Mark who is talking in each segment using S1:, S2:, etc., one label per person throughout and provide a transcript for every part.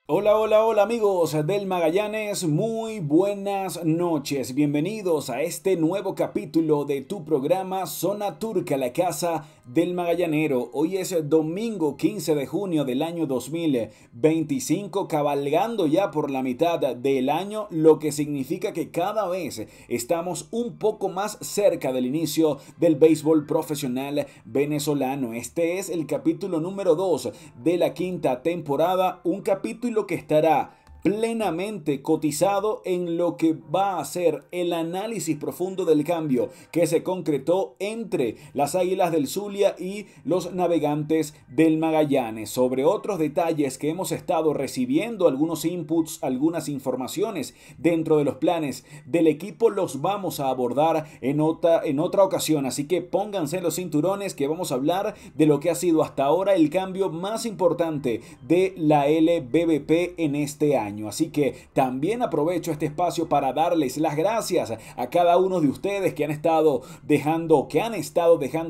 S1: Hola, hola, hola amigos del Magallanes, muy buenas noches, bienvenidos a este nuevo capítulo de tu programa Zona Turca, la casa del Magallanero. Hoy es domingo 15 de junio del año 2025, cabalgando ya por la mitad del año, lo que significa que cada vez estamos un poco más cerca del inicio del béisbol profesional venezolano. Este es el capítulo número 2 de la quinta temporada, un capítulo que estará plenamente cotizado en lo que va a ser el análisis profundo del cambio que se concretó entre las Águilas del Zulia y los Navegantes del Magallanes. Sobre otros detalles que hemos estado recibiendo, algunos inputs, algunas informaciones dentro de los planes del equipo, los vamos a abordar en otra ocasión. Así que pónganse los cinturones que vamos a hablar de lo que ha sido hasta ahora el cambio más importante de la LBBP en este año. Así que también aprovecho este espacio para darles las gracias a cada uno de ustedes que han estado dejando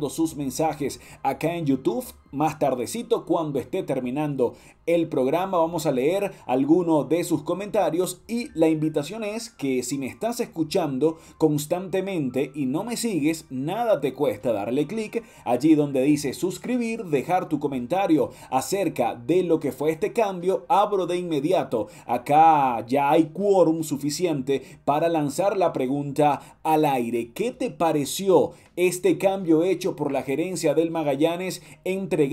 S1: sus mensajes acá en YouTube. Más tardecito, cuando esté terminando el programa, vamos a leer algunos de sus comentarios y la invitación es que si me estás escuchando constantemente y no me sigues, nada te cuesta darle clic allí donde dice suscribir, dejar tu comentario acerca de lo que fue este cambio. Abro de inmediato, acá ya hay quórum suficiente para lanzar la pregunta al aire. ¿Qué te pareció este cambio hecho por la gerencia del Magallanes, entregando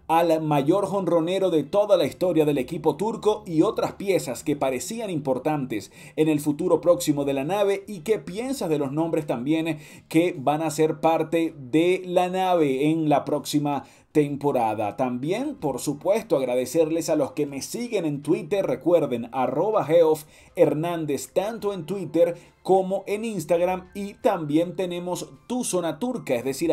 S1: al mayor jonronero de toda la historia del equipo turco y otras piezas que parecían importantes en el futuro próximo de la nave? ¿Y qué piensas de los nombres también que van a ser parte de la nave en la próxima temporada? También, por supuesto, agradecerles a los que me siguen en Twitter. Recuerden, @GeoffHernández, tanto en Twitter como en Instagram, y también tenemos Tu Zona Turca, es decir,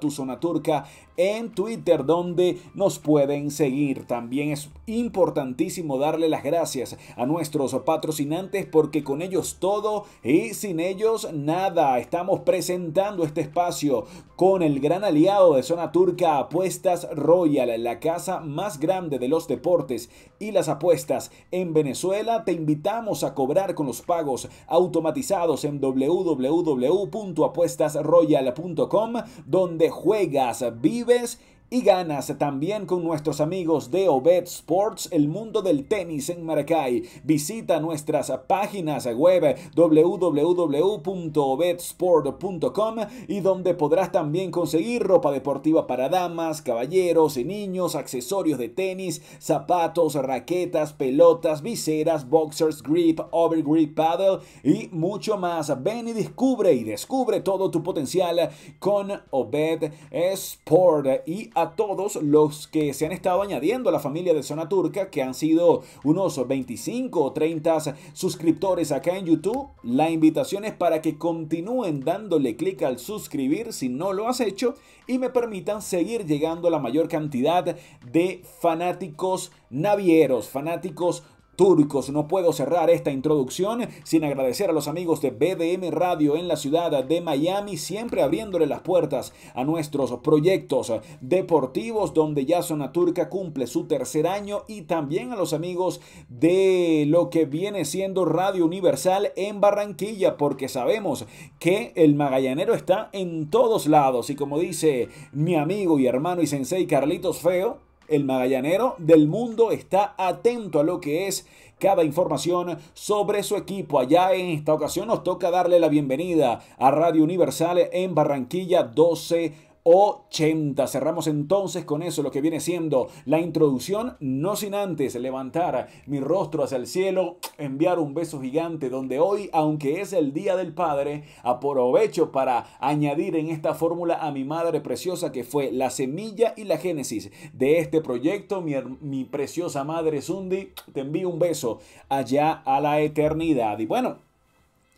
S1: @Tu Zona Turca en Twitter, donde nos pueden seguir. También es importantísimo darle las gracias a nuestros patrocinantes, porque con ellos todo y sin ellos nada. Estamos presentando este espacio con el gran aliado de Zona Turca, Apuestas Royal, la casa más grande de los deportes y las apuestas en Venezuela. Te invitamos a cobrar con los pagos automatizados en www.apuestasroyal.com, donde juegas, vives y ganas. También con nuestros amigos de Obet Sports, el mundo del tenis en Maracay. Visita nuestras páginas web www.obetsport.com, y donde podrás también conseguir ropa deportiva para damas, caballeros y niños, accesorios de tenis, zapatos, raquetas, pelotas, viseras, boxers, grip, overgrip, paddle y mucho más. Ven y descubre todo tu potencial con Obet Sport. Y a todos los que se han estado añadiendo a la familia de Zona Turca, que han sido unos 25 o 30 suscriptores acá en YouTube, la invitación es para que continúen dándole clic al suscribir si no lo has hecho, y me permitan seguir llegando a la mayor cantidad de fanáticos navieros, fanáticos turcos. No puedo cerrar esta introducción sin agradecer a los amigos de BDM Radio en la ciudad de Miami, siempre abriéndole las puertas a nuestros proyectos deportivos, donde ya Zona Turca cumple su tercer año, y también a los amigos de lo que viene siendo Radio Universal en Barranquilla, porque sabemos que el magallanero está en todos lados, y como dice mi amigo y hermano y sensei Carlitos Feo, el magallanero del mundo está atento a lo que es cada información sobre su equipo. Allá en esta ocasión nos toca darle la bienvenida a Radio Universal en Barranquilla 1280. Cerramos entonces con eso lo que viene siendo la introducción, no sin antes levantar mi rostro hacia el cielo, enviar un beso gigante, donde hoy, aunque es el Día del Padre, aprovecho para añadir en esta fórmula a mi madre preciosa, que fue la semilla y la génesis de este proyecto, mi preciosa madre Sundi. Te envío un beso allá a la eternidad. Y bueno,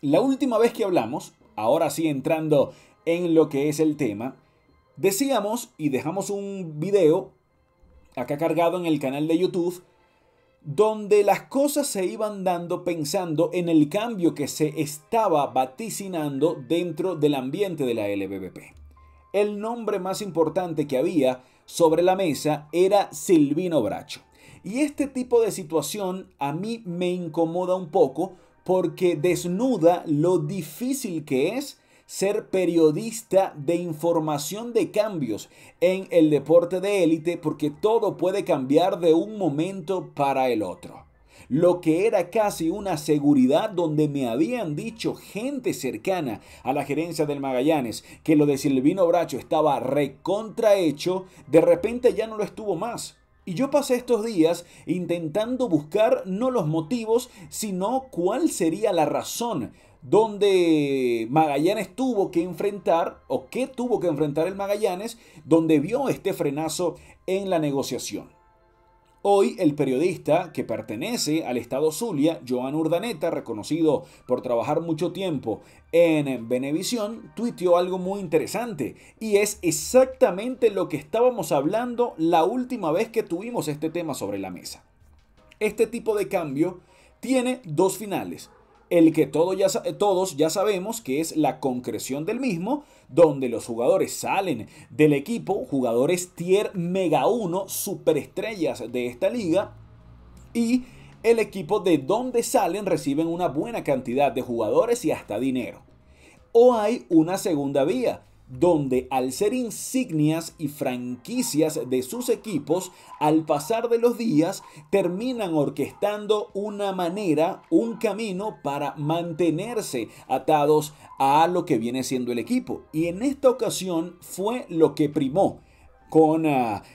S1: la última vez que hablamos, ahora sí entrando en lo que es el tema, decíamos y dejamos un video acá cargado en el canal de YouTube, donde las cosas se iban dando pensando en el cambio que se estaba vaticinando dentro del ambiente de la LBBP. El nombre más importante que había sobre la mesa era Silvino Bracho. Y este tipo de situación a mí me incomoda un poco porque desnuda lo difícil que es ser periodista de información de cambios en el deporte de élite, porque todo puede cambiar de un momento para el otro. Lo que era casi una seguridad, donde me habían dicho gente cercana a la gerencia del Magallanes que lo de Silvino Bracho estaba recontrahecho, de repente ya no lo estuvo más. Y yo pasé estos días intentando buscar no los motivos, sino cuál sería la razón donde Magallanes tuvo que enfrentar, o qué tuvo que enfrentar el Magallanes, donde vio este frenazo en la negociación. Hoy el periodista que pertenece al estado Zulia, Joan Urdaneta, reconocido por trabajar mucho tiempo en Venevisión, tuiteó algo muy interesante, y es exactamente lo que estábamos hablando la última vez que tuvimos este tema sobre la mesa. Este tipo de cambio tiene dos finales. El que todos ya sabemos, que es la concreción del mismo, donde los jugadores salen del equipo, jugadores tier mega 1, superestrellas de esta liga, y el equipo de donde salen reciben una buena cantidad de jugadores y hasta dinero. O hay una segunda vía, donde al ser insignias y franquicias de sus equipos, al pasar de los días terminan orquestando una manera, un camino para mantenerse atados a lo que viene siendo el equipo. Y en esta ocasión fue lo que primó con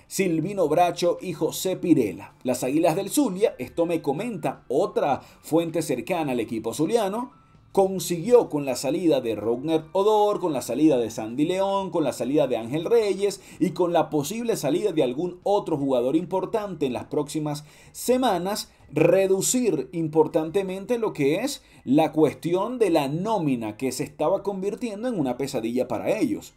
S1: Silvino Bracho y José Pirela. Las Águilas del Zulia, esto me comenta otra fuente cercana al equipo zuliano, consiguió con la salida de Rougned Odor, con la salida de Sandy León, con la salida de Ángel Reyes y con la posible salida de algún otro jugador importante en las próximas semanas, reducir importantemente lo que es la cuestión de la nómina, que se estaba convirtiendo en una pesadilla para ellos.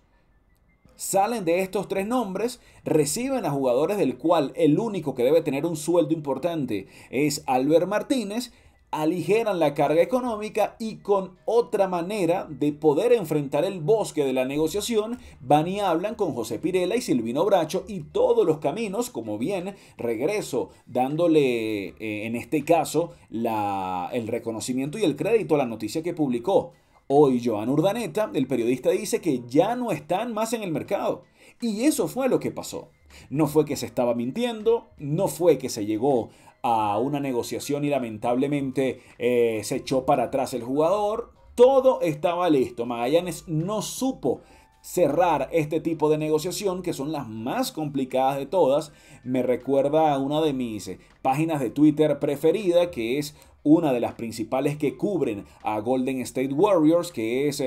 S1: Salen de estos tres nombres, reciben a jugadores del cual el único que debe tener un sueldo importante es Albert Martínez, aligeran la carga económica y con otra manera de poder enfrentar el bosque de la negociación, van y hablan con José Pirela y Silvino Bracho, y todos los caminos, como bien regreso dándole en este caso el reconocimiento y el crédito a la noticia que publicó hoy Joan Urdaneta, el periodista, dice que ya no están más en el mercado. Y eso fue lo que pasó. No fue que se estaba mintiendo, no fue que se llegó a una negociación y lamentablemente se echó para atrás el jugador. Todo estaba listo. Magallanes no supo cerrar este tipo de negociación, que son las más complicadas de todas. Me recuerda a una de mis páginas de Twitter preferida, que es una de las principales que cubren a Golden State Warriors, que es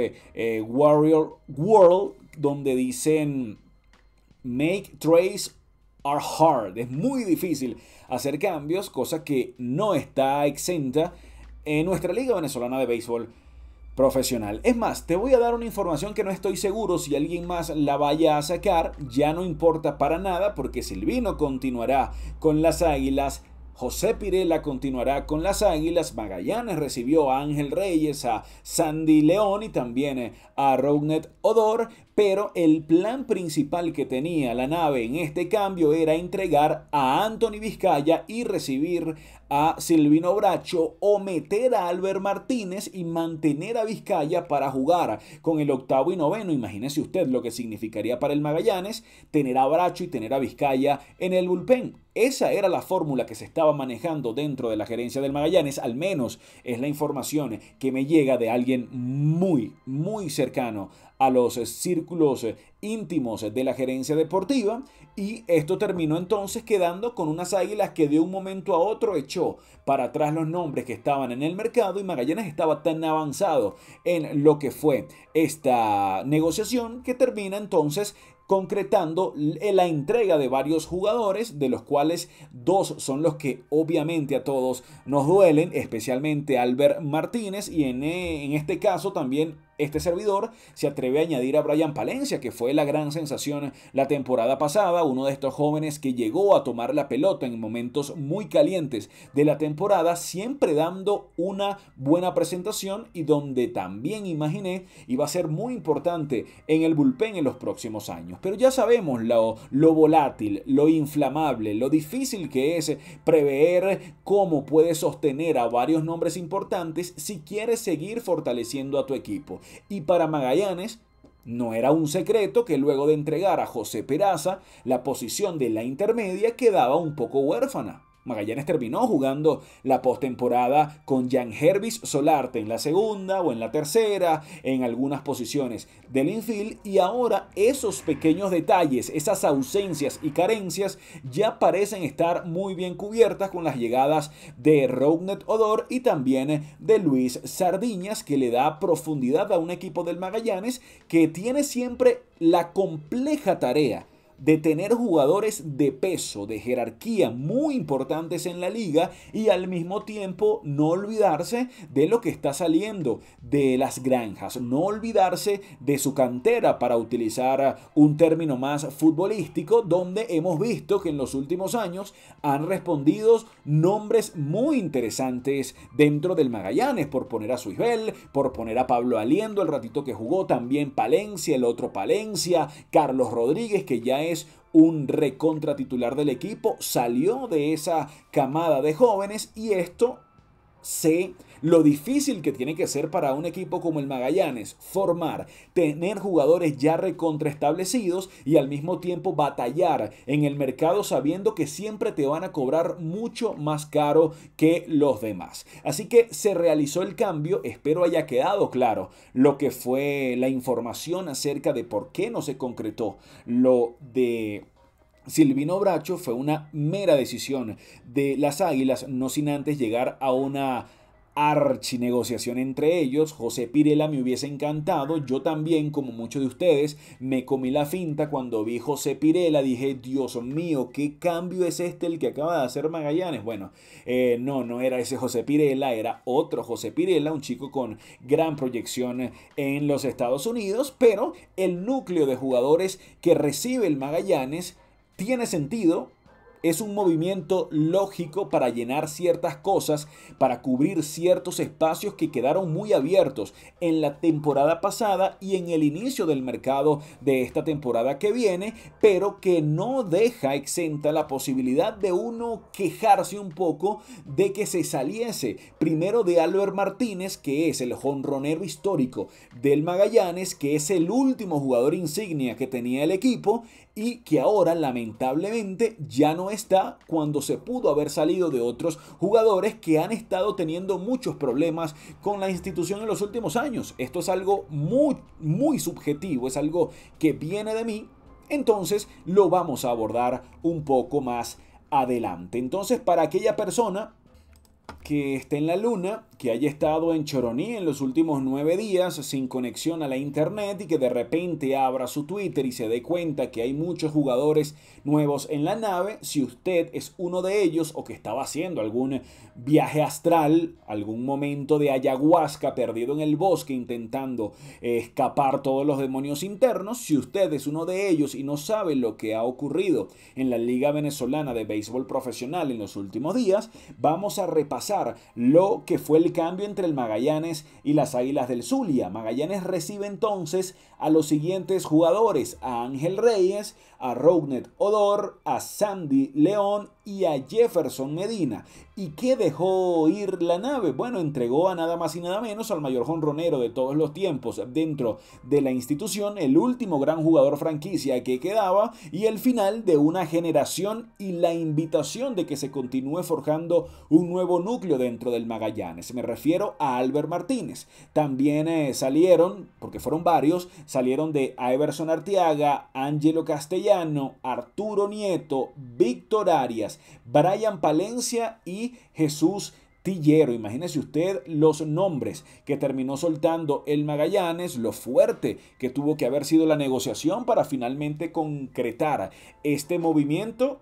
S1: Warrior World, donde dicen make trades are hard. Es muy difícil hacer cambios, cosa que no está exenta en nuestra Liga Venezolana de Béisbol Profesional. Es más, te voy a dar una información que no estoy seguro si alguien más la vaya a sacar. Ya no importa para nada, porque Silvino continuará con las Águilas, José Pirela continuará con las Águilas, Magallanes recibió a Ángel Reyes, a Sandy León y también a Rougned Odor, pero el plan principal que tenía la nave en este cambio era entregar a Anthony Vizcaya y recibir a Silvino Bracho, o meter a Albert Martínez y mantener a Vizcaya para jugar con el octavo y noveno. Imagínese usted lo que significaría para el Magallanes tener a Bracho y tener a Vizcaya en el bullpen. Esa era la fórmula que se estaba manejando dentro de la gerencia del Magallanes, al menos es la información que me llega de alguien muy cercano a los círculos íntimos de la gerencia deportiva, y esto terminó entonces quedando con unas Águilas que de un momento a otro echó para atrás los nombres que estaban en el mercado, y Magallanes estaba tan avanzado en lo que fue esta negociación que termina entonces concretando la entrega de varios jugadores, de los cuales dos son los que obviamente a todos nos duelen, especialmente Albert Martínez, y en este caso también este servidor se atreve a añadir a Bryan Palencia, que fue la gran sensación la temporada pasada, uno de estos jóvenes que llegó a tomar la pelota en momentos muy calientes de la temporada, siempre dando una buena presentación y donde también imaginé iba a ser muy importante en el bullpen en los próximos años. Pero ya sabemos lo volátil, lo inflamable, lo difícil que es prever cómo puedes sostener a varios nombres importantes si quieres seguir fortaleciendo a tu equipo. Y para Magallanes no era un secreto que luego de entregar a José Peraza la posición de la intermedia quedaba un poco huérfana. Magallanes terminó jugando la postemporada con Jan Hervis Solarte en la segunda o en la tercera, en algunas posiciones del infield, y ahora esos pequeños detalles, esas ausencias y carencias ya parecen estar muy bien cubiertas con las llegadas de Rougned Odor y también de Luis Sardiñas, que le da profundidad a un equipo del Magallanes que tiene siempre la compleja tarea de tener jugadores de peso, de jerarquía muy importantes en la liga y al mismo tiempo no olvidarse de lo que está saliendo de las granjas, no olvidarse de su cantera, para utilizar un término más futbolístico, donde hemos visto que en los últimos años han respondido nombres muy interesantes dentro del Magallanes, por poner a Suisbel, por poner a Pablo Aliendo el ratito que jugó, también Palencia, el otro Palencia, Carlos Rodríguez, que ya es un recontra titular del equipo, salió de esa camada de jóvenes, y esto sé lo difícil que tiene que ser para un equipo como el Magallanes formar, tener jugadores ya recontraestablecidos y al mismo tiempo batallar en el mercado sabiendo que siempre te van a cobrar mucho más caro que los demás. Así que se realizó el cambio, espero haya quedado claro lo que fue la información acerca de por qué no se concretó lo de Silvino Bracho. Fue una mera decisión de las Águilas, no sin antes llegar a una archinegociación entre ellos. José Pirela me hubiese encantado, yo también, como muchos de ustedes, me comí la finta cuando vi José Pirela, dije, Dios mío, ¿qué cambio es este el que acaba de hacer Magallanes? Bueno, no era ese José Pirela, era otro José Pirela, un chico con gran proyección en los Estados Unidos, pero el núcleo de jugadores que recibe el Magallanes tiene sentido. Es un movimiento lógico para llenar ciertas cosas, para cubrir ciertos espacios que quedaron muy abiertos en la temporada pasada y en el inicio del mercado de esta temporada que viene, pero que no deja exenta la posibilidad de uno quejarse un poco de que se saliese primero de Albert Martínez, que es el jonronero histórico del Magallanes, que es el último jugador insignia que tenía el equipo y que ahora lamentablemente ya no está, cuando se pudo haber salido de otros jugadores que han estado teniendo muchos problemas con la institución en los últimos años. Esto es algo muy subjetivo, es algo que viene de mí, entonces lo vamos a abordar un poco más adelante. Entonces, para aquella persona que esté en la luna, que haya estado en Choroní en los últimos 9 días sin conexión a la internet y que de repente abra su Twitter y se dé cuenta que hay muchos jugadores nuevos en la nave, si usted es uno de ellos o que estaba haciendo algún viaje astral, algún momento de ayahuasca perdido en el bosque intentando escapar todos los demonios internos, si usted es uno de ellos y no sabe lo que ha ocurrido en la Liga Venezolana de Béisbol Profesional en los últimos días, vamos a repasar lo que fue el cambio entre el Magallanes y las Águilas del Zulia. Magallanes recibe entonces a los siguientes jugadores: a Ángel Reyes, a Rougned Odor, a Sandy León y a Jefferson Medina. ¿Y qué dejó ir la nave? Bueno, entregó a nada más y nada menos al mayor jonronero de todos los tiempos dentro de la institución, el último gran jugador franquicia que quedaba y el final de una generación y la invitación de que se continúe forjando un nuevo núcleo dentro del Magallanes. Me refiero a Albert Martínez. También salieron, porque fueron varios, salieron de Iverson Arteaga, Ángelo Castellano, Arturo Nieto, Víctor Arias, Bryan Palencia y Jesús Tillero. Imagínese usted los nombres que terminó soltando el Magallanes, lo fuerte que tuvo que haber sido la negociación para finalmente concretar este movimiento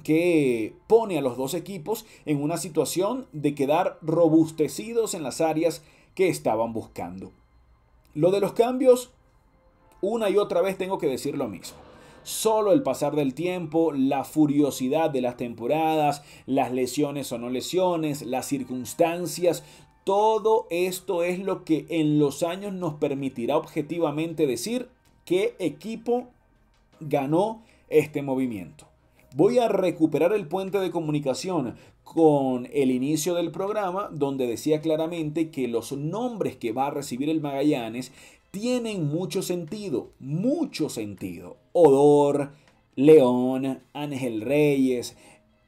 S1: que pone a los dos equipos en una situación de quedar robustecidos en las áreas que estaban buscando. Lo de los cambios, una y otra vez tengo que decir lo mismo. Solo el pasar del tiempo, la furiosidad de las temporadas, las lesiones o no lesiones, las circunstancias, todo esto es lo que en los años nos permitirá objetivamente decir qué equipo ganó este movimiento. Voy a recuperar el puente de comunicación con el inicio del programa, donde decía claramente que los nombres que va a recibir el Magallanes tienen mucho sentido, mucho sentido. Odor, León, Ángel Reyes.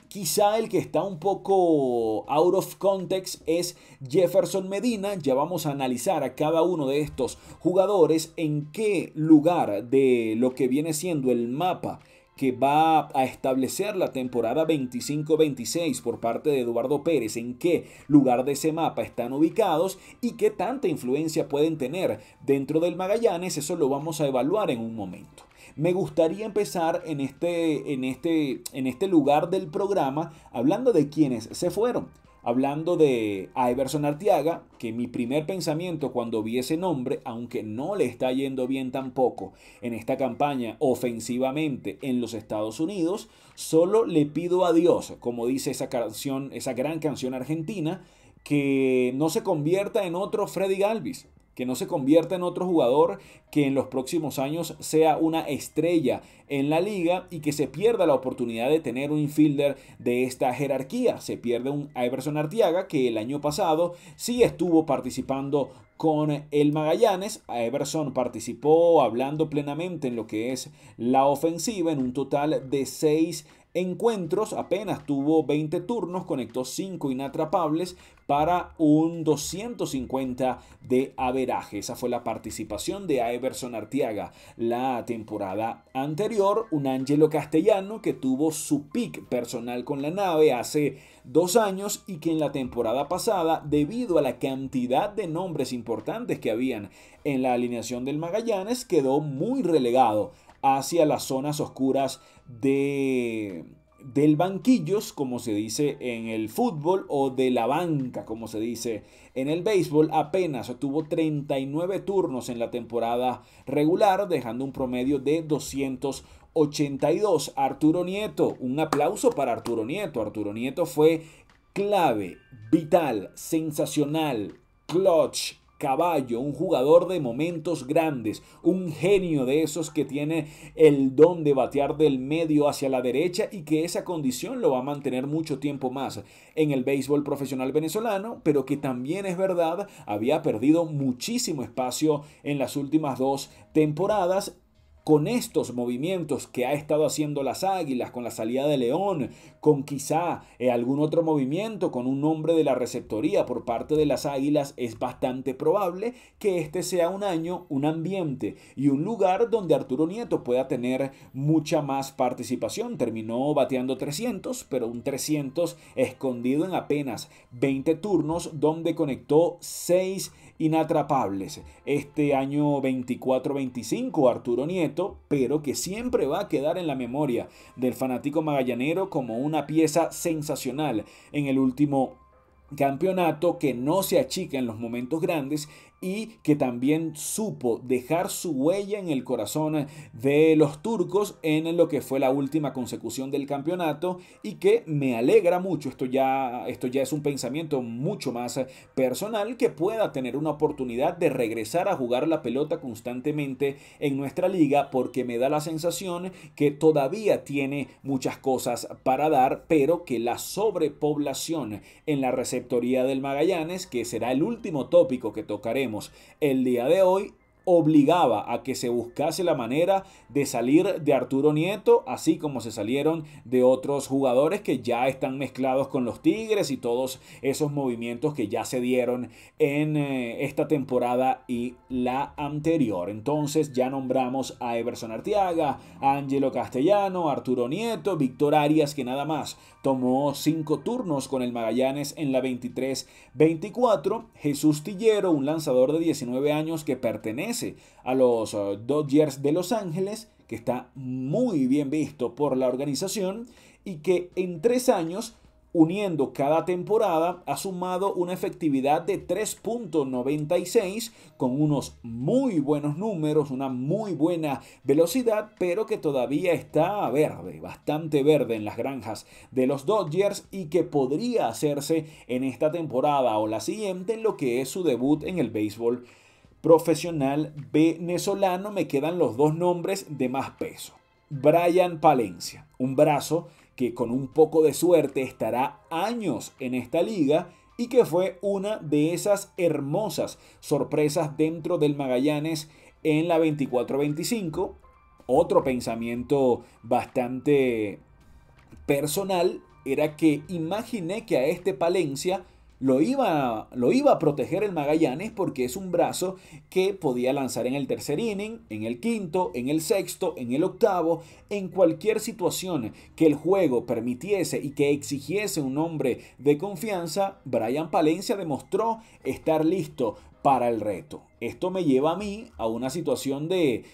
S1: Quizá el que está un poco out of context es Jefferson Medina. Ya vamos a analizar a cada uno de estos jugadores en qué lugar de lo que viene siendo el mapa que va a establecer la temporada 25-26 por parte de Eduardo Pérez, en qué lugar de ese mapa están ubicados y qué tanta influencia pueden tener dentro del Magallanes. Eso lo vamos a evaluar en un momento. Me gustaría empezar en este lugar del programa hablando de quienes se fueron. Hablando de Iverson Arteaga, que mi primer pensamiento cuando vi ese nombre, aunque no le está yendo bien tampoco en esta campaña ofensivamente en los Estados Unidos, solo le pido a Dios, como dice esa canción, esa gran canción argentina, que no se convierta en otro Freddy Galvis, que no se convierta en otro jugador que en los próximos años sea una estrella en la liga y que se pierda la oportunidad de tener un infielder de esta jerarquía. Se pierde un Iverson Arteaga que el año pasado sí estuvo participando con el Magallanes. Iverson participó hablando plenamente en lo que es la ofensiva en un total de 6 encuentros, apenas tuvo 20 turnos, conectó 5 inatrapables para un 250 de averaje. Esa fue la participación de Iverson Arteaga la temporada anterior. Un Ángelo Castellano que tuvo su pick personal con la nave hace 2 años y que en la temporada pasada, debido a la cantidad de nombres importantes que habían en la alineación del Magallanes, quedó muy relegado hacia las zonas oscuras del banquillos, como se dice en el fútbol, o de la banca, como se dice en el béisbol. Apenas tuvo 39 turnos en la temporada regular, dejando un promedio de 282. Arturo Nieto, un aplauso para Arturo Nieto. Arturo Nieto fue clave, vital, sensacional, clutch, caballo, un jugador de momentos grandes, un genio de esos que tiene el don de batear del medio hacia la derecha y que esa condición lo va a mantener mucho tiempo más en el béisbol profesional venezolano, pero que también es verdad, había perdido muchísimo espacio en las últimas 2 temporadas. Con estos movimientos que ha estado haciendo las Águilas, con la salida de León, con quizá algún otro movimiento, con un nombre de la receptoría por parte de las Águilas, es bastante probable que este sea un año, un ambiente y un lugar donde Arturo Nieto pueda tener mucha más participación. Terminó bateando 300, pero un 300 escondido en apenas 20 turnos, donde conectó 6 inatrapables. Este año 24-25 Arturo Nieto, pero que siempre va a quedar en la memoria del fanático magallanero como una pieza sensacional en el último campeonato, que no se achica en los momentos grandes y que también supo dejar su huella en el corazón de los turcos en lo que fue la última consecución del campeonato, y que me alegra mucho, esto ya es un pensamiento mucho más personal, que pueda tener una oportunidad de regresar a jugar la pelota constantemente en nuestra liga, porque me da la sensación que todavía tiene muchas cosas para dar, pero que la sobrepoblación en la receptoría del Magallanes, que será el último tópico que tocaremos el día de hoy, obligaba a que se buscase la manera de salir de Arturo Nieto, así como se salieron de otros jugadores que ya están mezclados con los Tigres y todos esos movimientos que ya se dieron en esta temporada y la anterior. Entonces ya nombramos a Iverson Arteaga, a Ángelo Castellano, Arturo Nieto, Víctor Arias, que nada más tomó 5 turnos con el Magallanes en la 23-24, Jesús Tillero, un lanzador de 19 años que pertenece a los Dodgers de Los Ángeles, que está muy bien visto por la organización y que en 3 años uniendo cada temporada, ha sumado una efectividad de 3.96 con unos muy buenos números, una muy buena velocidad, pero que todavía está verde, bastante verde en las granjas de los Dodgers y que podría hacerse en esta temporada o la siguiente en lo que es su debut en el béisbol profesional venezolano. Me quedan los dos nombres de más peso. Brian Palencia, un brazo que con un poco de suerte estará años en esta liga y que fue una de esas hermosas sorpresas dentro del Magallanes en la 24-25. Otro pensamiento bastante personal era que imaginé que a este Palencia lo iba a proteger el Magallanes porque es un brazo que podía lanzar en el tercer inning, en el quinto, en el sexto, en el octavo, en cualquier situación que el juego permitiese y que exigiese un hombre de confianza. Brian Palencia demostró estar listo para el reto. Esto me lleva a mí a una situación de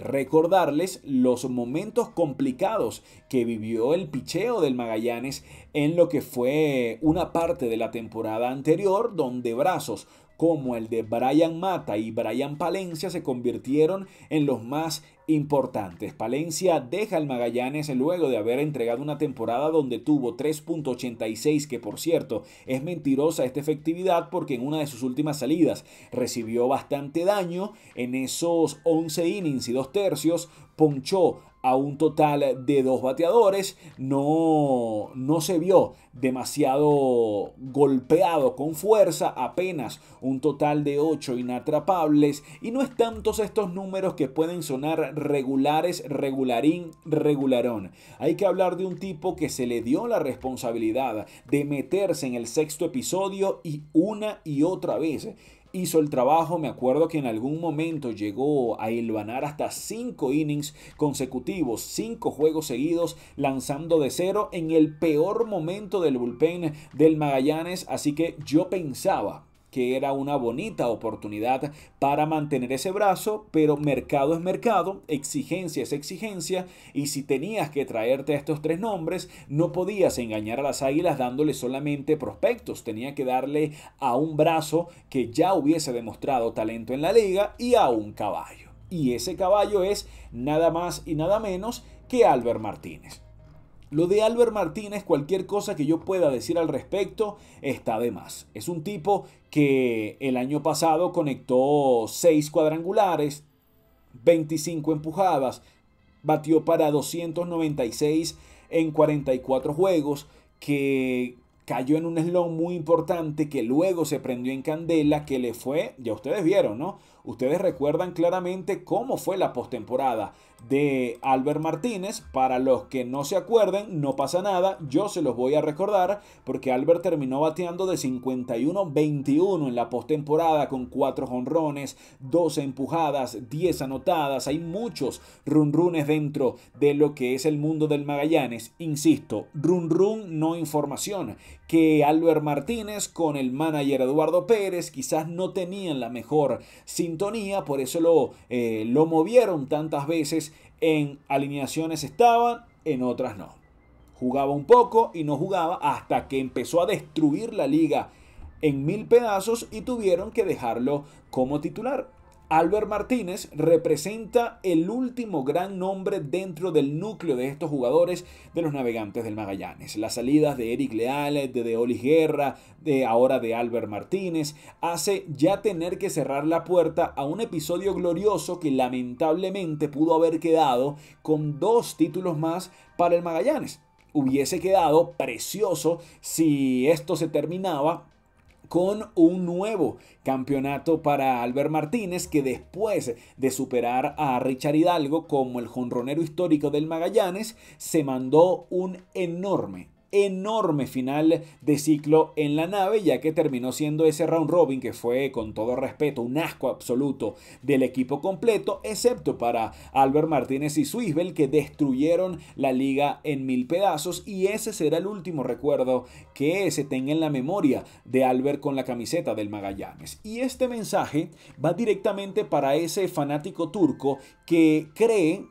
S1: recordarles los momentos complicados que vivió el picheo del Magallanes en lo que fue una parte de la temporada anterior, donde brazos como el de Brian Mata y Brian Palencia se convirtieron en los más importantes. Palencia deja el Magallanes luego de haber entregado una temporada donde tuvo 3.86, que por cierto es mentirosa esta efectividad porque en una de sus últimas salidas recibió bastante daño. En esos 11 innings y 2/3 ponchó a un total de 2 bateadores, no se vio demasiado golpeado con fuerza, apenas un total de 8 inatrapables, y no es tantos estos números que pueden sonar regulares, regularín, regularón. Hay que hablar de un tipo que se le dio la responsabilidad de meterse en el sexto episodio y una y otra vez hizo el trabajo. Me acuerdo que en algún momento llegó a hilvanar hasta 5 innings consecutivos, 5 juegos seguidos lanzando de cero en el peor momento del bullpen del Magallanes, así que yo pensaba que era una bonita oportunidad para mantener ese brazo, pero mercado es mercado, exigencia es exigencia, y si tenías que traerte a estos 3 nombres, no podías engañar a las Águilas dándole solamente prospectos, tenía que darle a un brazo que ya hubiese demostrado talento en la liga y a un caballo. Y ese caballo es nada más y nada menos que Albert Martínez. Lo de Albert Martínez, cualquier cosa que yo pueda decir al respecto está de más. Es un tipo que el año pasado conectó 6 cuadrangulares, 25 empujadas, batió para 296 en 44 juegos, que cayó en un slump muy importante, que luego se prendió en candela, que le fue, ya ustedes vieron, ¿no? Ustedes recuerdan claramente cómo fue la postemporada de Albert Martínez. Para los que no se acuerden, no pasa nada, yo se los voy a recordar, porque Albert terminó bateando de 51-21 en la postemporada con 4 jonrones, 12 empujadas, 10 anotadas. Hay muchos runrunes dentro de lo que es el mundo del Magallanes. Insisto, run no información, que Albert Martínez con el manager Eduardo Pérez quizás no tenían la mejor sintonía, por eso lo movieron tantas veces. En alineaciones estaban, en otras no. Jugaba un poco y no jugaba hasta que empezó a destruir la liga en 1000 pedazos y tuvieron que dejarlo como titular. Albert Martínez representa el último gran nombre dentro del núcleo de estos jugadores de los Navegantes del Magallanes. Las salidas de Eric Leal, de Deolis Guerra, ahora de Albert Martínez, hace ya tener que cerrar la puerta a un episodio glorioso que lamentablemente pudo haber quedado con 2 títulos más para el Magallanes. Hubiese quedado precioso si esto se terminaba con un nuevo campeonato para Albert Martínez, que después de superar a Richard Hidalgo como el jonronero histórico del Magallanes, se mandó un enorme final de ciclo en la nave, ya que terminó siendo ese round robin que fue, con todo respeto, un asco absoluto del equipo completo, excepto para Albert Martínez y Swissvale, que destruyeron la liga en 1000 pedazos, y ese será el último recuerdo que se tenga en la memoria de Albert con la camiseta del Magallanes. Y este mensaje va directamente para ese fanático turco que cree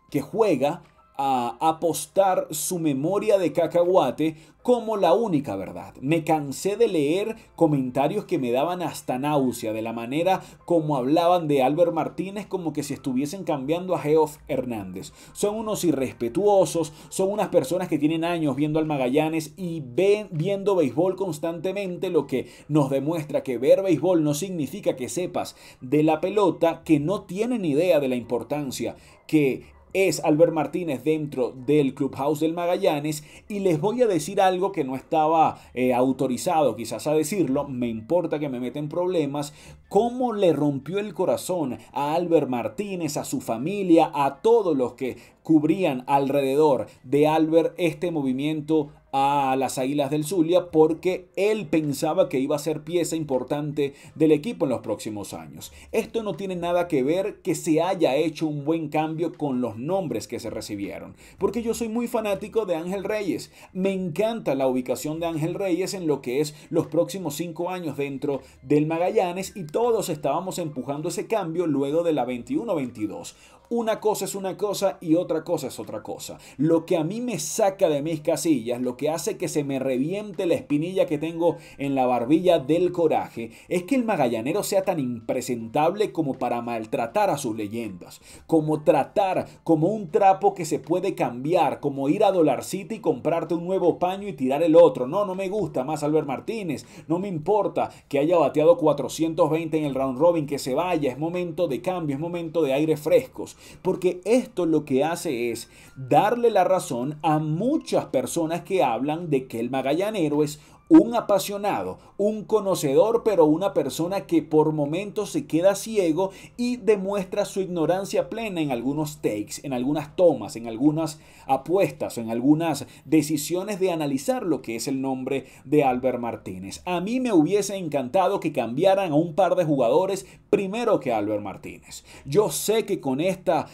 S1: que juega a apostar su memoria de cacahuate como la única verdad. Me cansé de leer comentarios que me daban hasta náusea de la manera como hablaban de Albert Martínez, como que si estuviesen cambiando a Geoff Hernández. Son unos irrespetuosos, son unas personas que tienen años viendo al Magallanes y viendo béisbol constantemente, lo que nos demuestra que ver béisbol no significa que sepas de la pelota, que no tienen idea de la importancia que es Albert Martínez dentro del Clubhouse del Magallanes. Y les voy a decir algo que no estaba autorizado quizás a decirlo, me importa que me meten problemas: cómo le rompió el corazón a Albert Martínez, a su familia, a todos los que cubrían alrededor de Albert este movimiento a las Águilas del Zulia, porque él pensaba que iba a ser pieza importante del equipo en los próximos años. Esto no tiene nada que ver que se haya hecho un buen cambio con los nombres que se recibieron, porque yo soy muy fanático de Ángel Reyes. Me encanta la ubicación de Ángel Reyes en lo que es los próximos 5 años dentro del Magallanes, y todos estábamos empujando ese cambio luego de la 21-22. Una cosa es una cosa y otra cosa es otra cosa. Lo que a mí me saca de mis casillas, lo que hace que se me reviente la espinilla que tengo en la barbilla del coraje, es que el magallanero sea tan impresentable como para maltratar a sus leyendas, como tratar como un trapo que se puede cambiar, como ir a Dollar City y comprarte un nuevo paño y tirar el otro. No, no me gusta más Albert Martínez, no me importa que haya bateado 420 en el round robin, que se vaya, es momento de cambio, es momento de aire frescos. Porque esto lo que hace es darle la razón a muchas personas que hablan de que el magallanero es un apasionado, un conocedor, pero una persona que por momentos se queda ciego y demuestra su ignorancia plena en algunos takes, en algunas tomas, en algunas apuestas, en algunas decisiones de analizar lo que es el nombre de Albert Martínez. A mí me hubiese encantado que cambiaran a un par de jugadores primero que Albert Martínez. Yo sé que con esta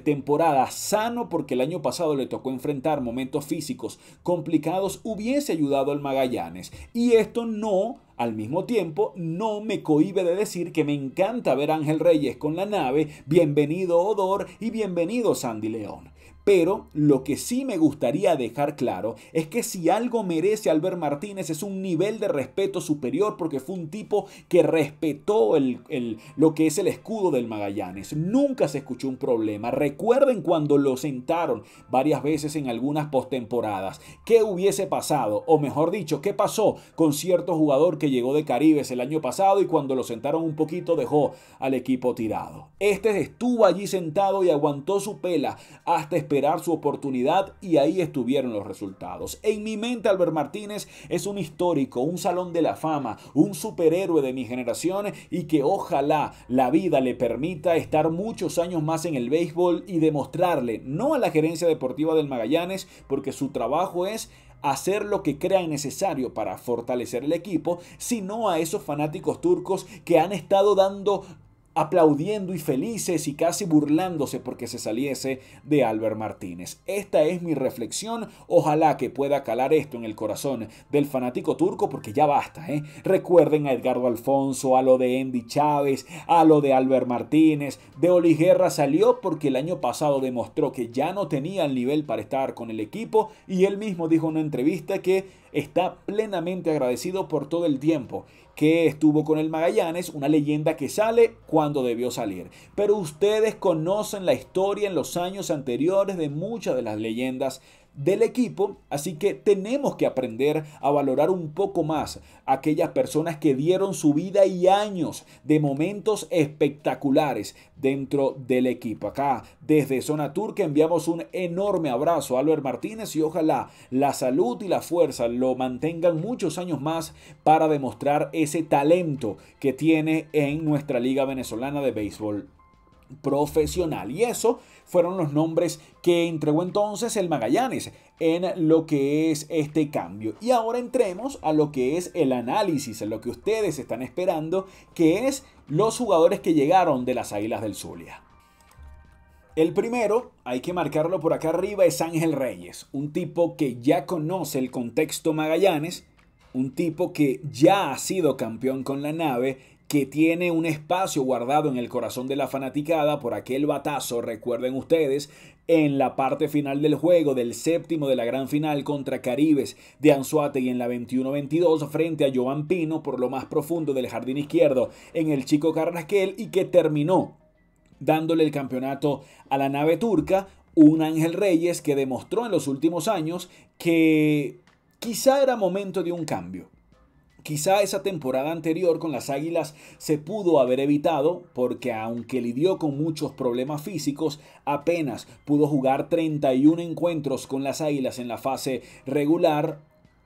S1: temporada sano, porque el año pasado le tocó enfrentar momentos físicos complicados, hubiese ayudado al Magallanes. Y esto no, al mismo tiempo, no me cohíbe de decir que me encanta ver a Ángel Reyes con la nave. Bienvenido Odor y bienvenido Sandy León. Pero lo que sí me gustaría dejar claro es que si algo merece Albert Martínez es un nivel de respeto superior, porque fue un tipo que respetó lo que es el escudo del Magallanes. Nunca se escuchó un problema. Recuerden cuando lo sentaron varias veces en algunas postemporadas. ¿Qué hubiese pasado? O mejor dicho, ¿qué pasó con cierto jugador que llegó de Caribes el año pasado y cuando lo sentaron un poquito dejó al equipo tirado? Este estuvo allí sentado y aguantó su pela hasta esperar su oportunidad, y ahí estuvieron los resultados. En mi mente Albert Martínez es un histórico, un salón de la fama, un superhéroe de mi generación, y que ojalá la vida le permita estar muchos años más en el béisbol y demostrarle, no a la gerencia deportiva del Magallanes, porque su trabajo es hacer lo que crean necesario para fortalecer el equipo, sino a esos fanáticos turcos que han estado aplaudiendo y felices y casi burlándose porque se saliese de Albert Martínez. Esta es mi reflexión. Ojalá que pueda calar esto en el corazón del fanático turco, porque ya basta, ¿eh? Recuerden a Edgardo Alfonso, a lo de Andy Chávez, a lo de Albert Martínez. De Oli Guerra salió porque el año pasado demostró que ya no tenía el nivel para estar con el equipo, y él mismo dijo en una entrevista que está plenamente agradecido por todo el tiempo que estuvo con el Magallanes, una leyenda que sale cuando debió salir. Pero ustedes conocen la historia en los años anteriores de muchas de las leyendas del equipo, así que tenemos que aprender a valorar un poco más a aquellas personas que dieron su vida y años de momentos espectaculares dentro del equipo. Acá desde Zona Turca enviamos un enorme abrazo a Albert Martínez, y ojalá la salud y la fuerza lo mantengan muchos años más para demostrar ese talento que tiene en nuestra Liga Venezolana de Béisbol Profesional. Y eso fueron los nombres que entregó entonces el Magallanes en lo que es este cambio. Y ahora entremos a lo que es el análisis, en lo que ustedes están esperando, que es los jugadores que llegaron de las Águilas del Zulia. El primero, hay que marcarlo por acá arriba, es Ángel Reyes, un tipo que ya conoce el contexto Magallanes, un tipo que ya ha sido campeón con la nave, que tiene un espacio guardado en el corazón de la fanaticada por aquel batazo, recuerden ustedes, en la parte final del juego del séptimo de la gran final contra Caribes de Anzoátegui en la 21-22 frente a Joan Pino por lo más profundo del jardín izquierdo en el Chico Carrasquel, y que terminó dándole el campeonato a la nave turca. Un Ángel Reyes que demostró en los últimos años que quizá era momento de un cambio. Quizá esa temporada anterior con las Águilas se pudo haber evitado, porque aunque lidió con muchos problemas físicos, apenas pudo jugar 31 encuentros con las Águilas en la fase regular.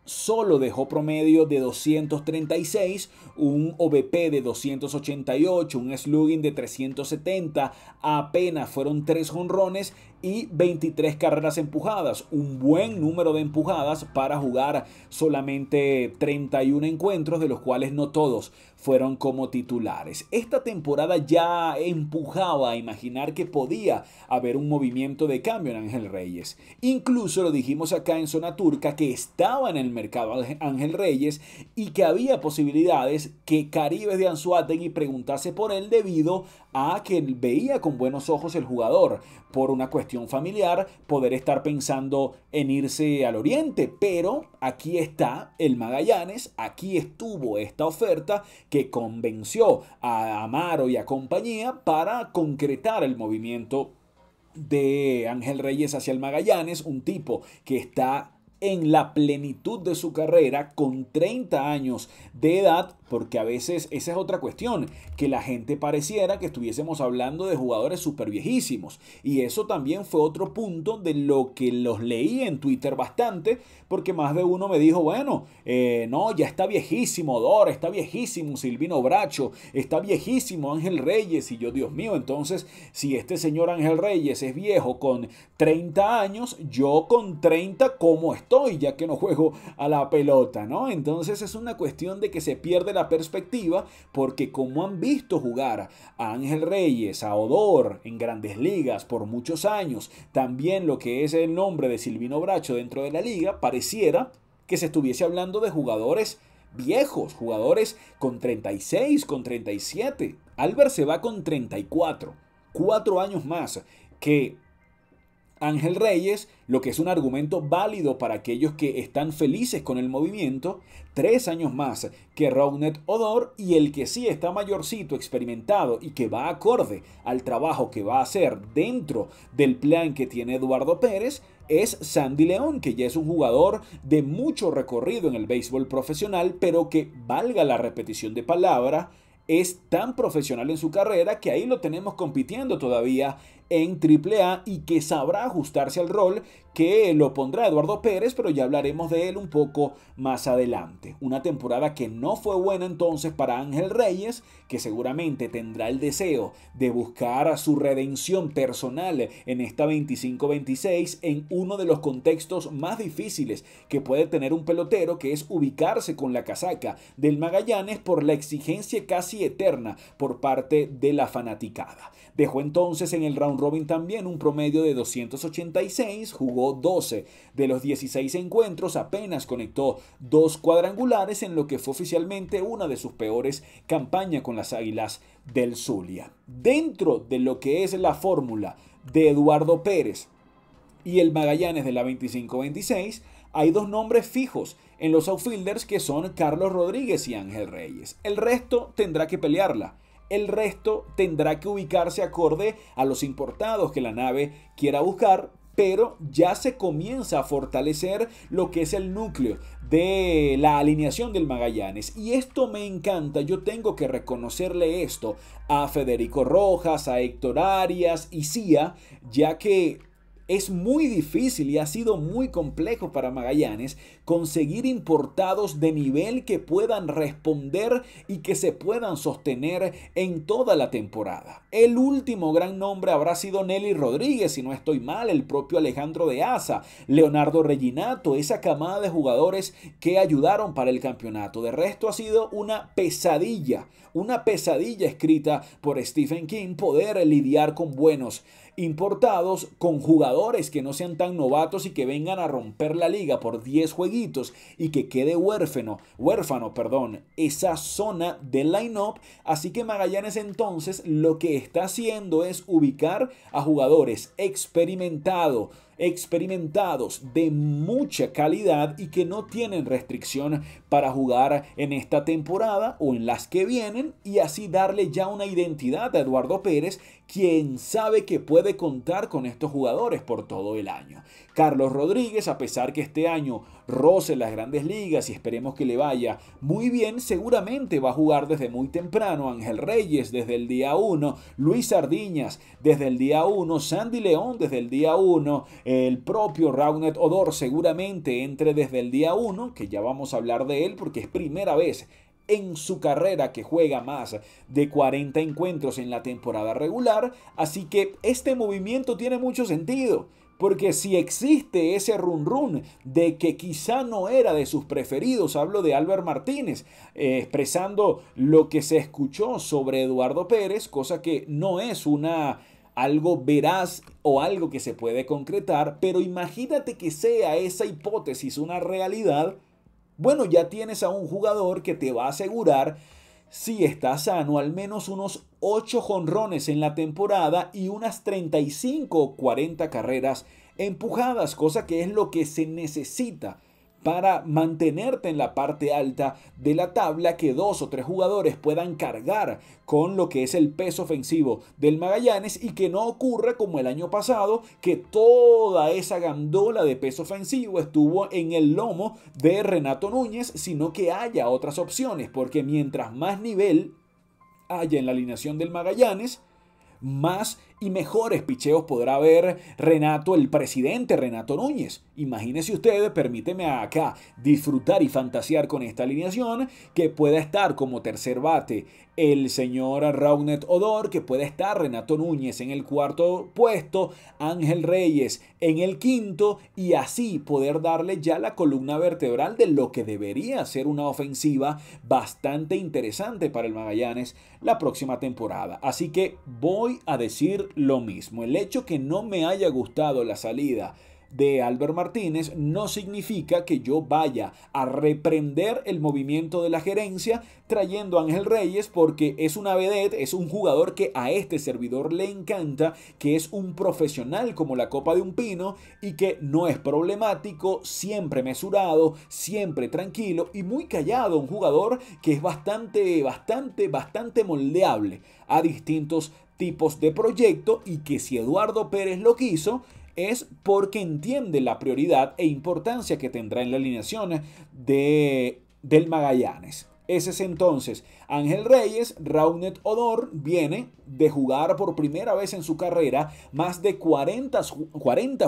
S1: Solo dejó promedio de 236, un OVP de 288, un slugging de 370, apenas fueron 3 jonrones y 23 carreras empujadas. Un buen número de empujadas para jugar solamente 31 encuentros, de los cuales no todos fueron como titulares. Esta temporada ya empujaba a imaginar que podía haber un movimiento de cambio en Ángel Reyes. Incluso lo dijimos acá en Zona Turca, que estaba en el mercado Ángel Reyes y que había posibilidades que Caribes de Anzoátegui preguntase por él, debido a que veía con buenos ojos el jugador, por una cuestión familiar, poder estar pensando en irse al Oriente. Pero aquí está el Magallanes, aquí estuvo esta oferta que convenció a Amaro y a compañía para concretar el movimiento de Ángel Reyes hacia el Magallanes, un tipo que está en la plenitud de su carrera, con 30 años de edad, porque a veces esa es otra cuestión, que la gente pareciera que estuviésemos hablando de jugadores súper viejísimos, y eso también fue otro punto de lo que los leí en Twitter bastante, porque más de uno me dijo, bueno, no, ya está viejísimo Odor, está viejísimo Silvino Bracho, está viejísimo Ángel Reyes, y yo, Dios mío, entonces si este señor Ángel Reyes es viejo con 30 años, yo con 30, ¿cómo estoy? Ya que no juego a la pelota, ¿no? Entonces es una cuestión de que se pierde la perspectiva, porque como han visto jugar a Ángel Reyes, a Odor en Grandes Ligas por muchos años, también lo que es el nombre de Silvino Bracho dentro de la liga, pareciera que se estuviese hablando de jugadores viejos, jugadores con 36, con 37. Albert se va con 34, 4 años más que Ángel Reyes, lo que es un argumento válido para aquellos que están felices con el movimiento. 3 años más que Rougned Odor, y el que sí está mayorcito, experimentado y que va acorde al trabajo que va a hacer dentro del plan que tiene Eduardo Pérez, es Sandy León, que ya es un jugador de mucho recorrido en el béisbol profesional, pero que, valga la repetición de palabra, es tan profesional en su carrera que ahí lo tenemos compitiendo todavía en AAA, y que sabrá ajustarse al rol que lo pondrá Eduardo Pérez, pero ya hablaremos de él un poco más adelante. Una temporada que no fue buena entonces para Ángel Reyes, que seguramente tendrá el deseo de buscar su redención personal en esta 25-26 en uno de los contextos más difíciles que puede tener un pelotero, que es ubicarse con la casaca del Magallanes por la exigencia casi eterna por parte de la fanaticada. Dejó entonces en el round robin también un promedio de 286, jugó 12 de los 16 encuentros, apenas conectó 2 cuadrangulares en lo que fue oficialmente una de sus peores campañas con las Águilas del Zulia. Dentro de lo que es la fórmula de Eduardo Pérez y el Magallanes de la 25-26, hay 2 nombres fijos en los outfielders, que son Carlos Rodríguez y Ángel Reyes. El resto tendrá que pelearla. El resto tendrá que ubicarse acorde a los importados que la nave quiera buscar, pero ya se comienza a fortalecer lo que es el núcleo de la alineación del Magallanes. Y esto me encanta, yo tengo que reconocerle esto a Federico Rojas, a Héctor Arias y Cia, ya que es muy difícil y ha sido muy complejo para Magallanes conseguir importados de nivel que puedan responder y que se puedan sostener en toda la temporada. El último gran nombre habrá sido Nelly Rodríguez, si no estoy mal, el propio Alejandro de Asa, Leonardo Reginato, esa camada de jugadores que ayudaron para el campeonato. De resto ha sido una pesadilla escrita por Stephen King poder lidiar con buenos importados con jugadores que no sean tan novatos y que vengan a romper la liga por 10 jueguitos y que quede huérfano, esa zona del line-up. Así que Magallanes entonces lo que está haciendo es ubicar a jugadores experimentados de mucha calidad y que no tienen restricción para jugar en esta temporada o en las que vienen, y así darle ya una identidad a Eduardo Pérez, quien sabe que puede contar con estos jugadores por todo el año. Carlos Rodríguez, a pesar que este año roce las grandes ligas y esperemos que le vaya muy bien, seguramente va a jugar desde muy temprano. Ángel Reyes desde el día 1, Luis Sardiñas desde el día 1, Sandy León desde el día 1, el propio Rougned Odor seguramente entre desde el día 1, que ya vamos a hablar de él porque es primera vez en su carrera que juega más de 40 encuentros en la temporada regular. Así que este movimiento tiene mucho sentido, porque si existe ese run de que quizá no era de sus preferidos, hablo de Albert Martínez, expresando lo que se escuchó sobre Eduardo Pérez, cosa que no es algo veraz o algo que se puede concretar, pero imagínate que sea esa hipótesis una realidad. Bueno, ya tienes a un jugador que te va a asegurar, si está sano, al menos unos 8 jonrones en la temporada y unas 35 o 40 carreras empujadas, cosa que es lo que se necesita para mantenerte en la parte alta de la tabla, que 2 o 3 jugadores puedan cargar con lo que es el peso ofensivo del Magallanes y que no ocurra como el año pasado, que toda esa gandola de peso ofensivo estuvo en el lomo de Renato Núñez, sino que haya otras opciones, porque mientras más nivel haya en la alineación del Magallanes, más y mejores picheos podrá ver Renato, el presidente Renato Núñez. Imagínense ustedes, permíteme acá disfrutar y fantasear con esta alineación, que pueda estar como tercer bate el señor Rougned Odor, que pueda estar Renato Núñez en el cuarto puesto, Ángel Reyes en el quinto, y así poder darle ya la columna vertebral de lo que debería ser una ofensiva bastante interesante para el Magallanes la próxima temporada. Así que voy a decir lo mismo. El hecho que no me haya gustado la salida de Albert Martínez no significa que yo vaya a reprender el movimiento de la gerencia trayendo a Ángel Reyes, porque es una vedette, es un jugador que a este servidor le encanta, que es un profesional como la copa de un pino y que no es problemático, siempre mesurado, siempre tranquilo y muy callado, un jugador que es bastante moldeable a distintos tipos de proyecto, y que si Eduardo Pérez lo quiso es porque entiende la prioridad e importancia que tendrá en la alineación del Magallanes. Ese es entonces Ángel Reyes. Rougned Odor viene de jugar por primera vez en su carrera más de 40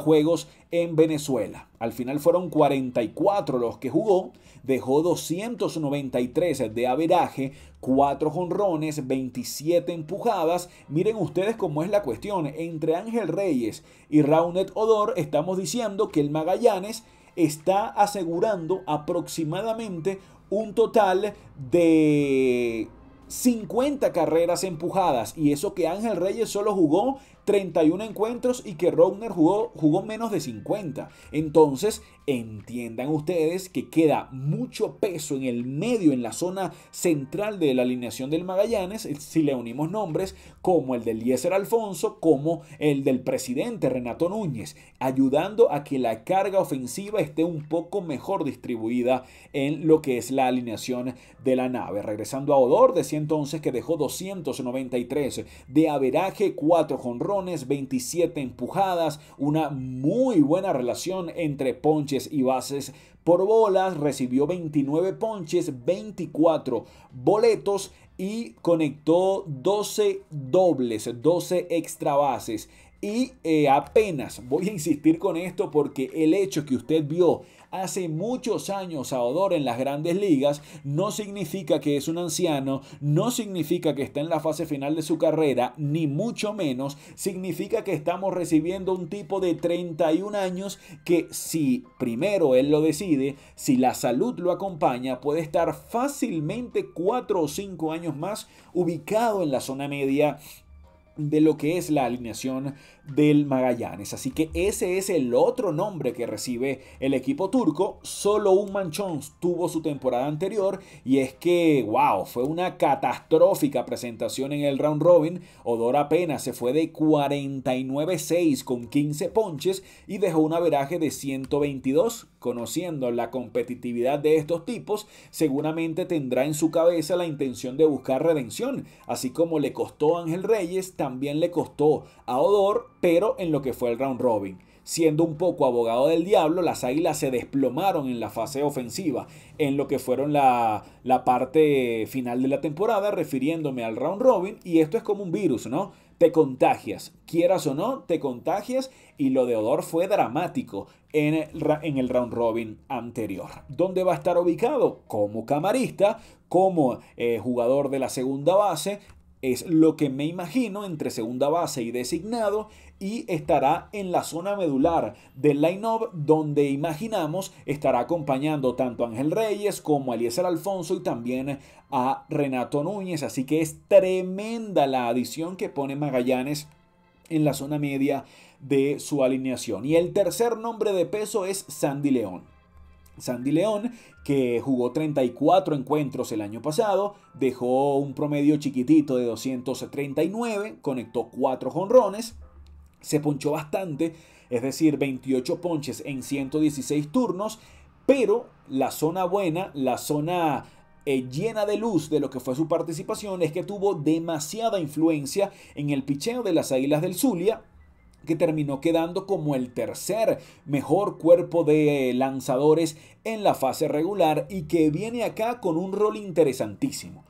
S1: juegos en Venezuela. Al final fueron 44 los que jugó. Dejó 293 de averaje, 4 jonrones, 27 empujadas. Miren ustedes cómo es la cuestión. Entre Ángel Reyes y Rougned Odor estamos diciendo que el Magallanes está asegurando aproximadamente un total de 50 carreras empujadas, y eso que Ángel Reyes solo jugó 31 encuentros y que Rougned jugó menos de 50. Entonces entiendan ustedes que queda mucho peso en el medio, en la zona central de la alineación del Magallanes, si le unimos nombres como el del Eliezer Alfonso, como el del presidente Renato Núñez, ayudando a que la carga ofensiva esté un poco mejor distribuida en lo que es la alineación de la nave. Regresando a Odor, decía entonces que dejó 293 de averaje, 4 jonrones, 27 empujadas, una muy buena relación entre ponches y bases por bolas. Recibió 29 ponches, 24 boletos y conectó 12 dobles, 12 extra bases. Y apenas, voy a insistir con esto porque el hecho que usted vio hace muchos años a Odor en las grandes ligas no significa que es un anciano, no significa que está en la fase final de su carrera, ni mucho menos significa que estamos recibiendo un tipo de 31 años que, si primero él lo decide, si la salud lo acompaña, puede estar fácilmente 4 o 5 años más ubicado en la zona media de lo que es la alineación del Magallanes. Así que ese es el otro nombre que recibe el equipo turco. Solo un manchón tuvo su temporada anterior, y es que, wow, fue una catastrófica presentación en el round robin. Odor apenas se fue de 49-6 con 15 ponches y dejó un averaje de 122. Conociendo la competitividad de estos tipos, seguramente tendrá en su cabeza la intención de buscar redención, así como le costó a Ángel Reyes, también le costó a Odor, pero en lo que fue el round robin. Siendo un poco abogado del diablo, las Águilas se desplomaron en la fase ofensiva, en lo que fueron la parte final de la temporada, refiriéndome al round robin, y esto es como un virus, ¿no? Te contagias, quieras o no, te contagias, y lo de Odor fue dramático en el round robin anterior. ¿Dónde va a estar ubicado? Como camarista, como jugador de la segunda base, es lo que me imagino, entre segunda base y designado, y estará en la zona medular del line-up, donde imaginamos estará acompañando tanto a Ángel Reyes como a Eliezer Alfonso y también a Renato Núñez. Así que es tremenda la adición que pone Magallanes en la zona media de su alineación. Y el tercer nombre de peso es Sandy León. Sandy León, que jugó 34 encuentros el año pasado, dejó un promedio chiquitito de 239, conectó 4 jonrones, se ponchó bastante, es decir, 28 ponches en 116 turnos, pero la zona buena, la zona llena de luz de lo que fue su participación, es que tuvo demasiada influencia en el picheo de las Águilas del Zulia, que terminó quedando como el tercer mejor cuerpo de lanzadores en la fase regular, y que viene acá con un rol interesantísimo.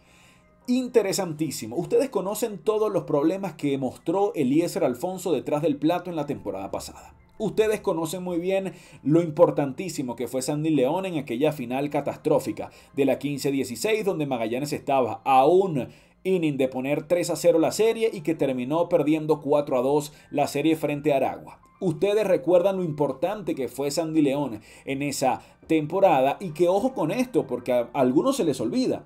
S1: Interesantísimo. Ustedes conocen todos los problemas que mostró Eliezer Alfonso detrás del plato en la temporada pasada. Ustedes conocen muy bien lo importantísimo que fue Sandy León en aquella final catastrófica de la 15-16, donde Magallanes estaba a un inning de poner 3-0 la serie y que terminó perdiendo 4-2 la serie frente a Aragua. Ustedes recuerdan lo importante que fue Sandy León en esa temporada, y que ojo con esto, porque a algunos se les olvida.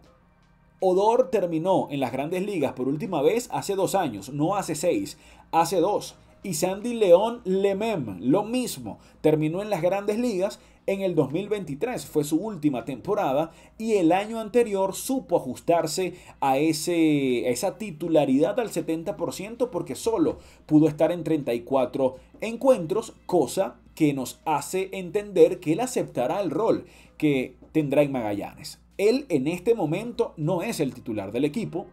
S1: Odor terminó en las Grandes Ligas por última vez hace 2 años, no hace 6, hace 2. Y Sandy León Lemem, lo mismo, terminó en las Grandes Ligas en el 2023, fue su última temporada, y el año anterior supo ajustarse a esa titularidad al 70%, porque solo pudo estar en 34 encuentros, cosa que nos hace entender que él aceptará el rol que tendrá en Magallanes. Él en este momento no es el titular del equipo.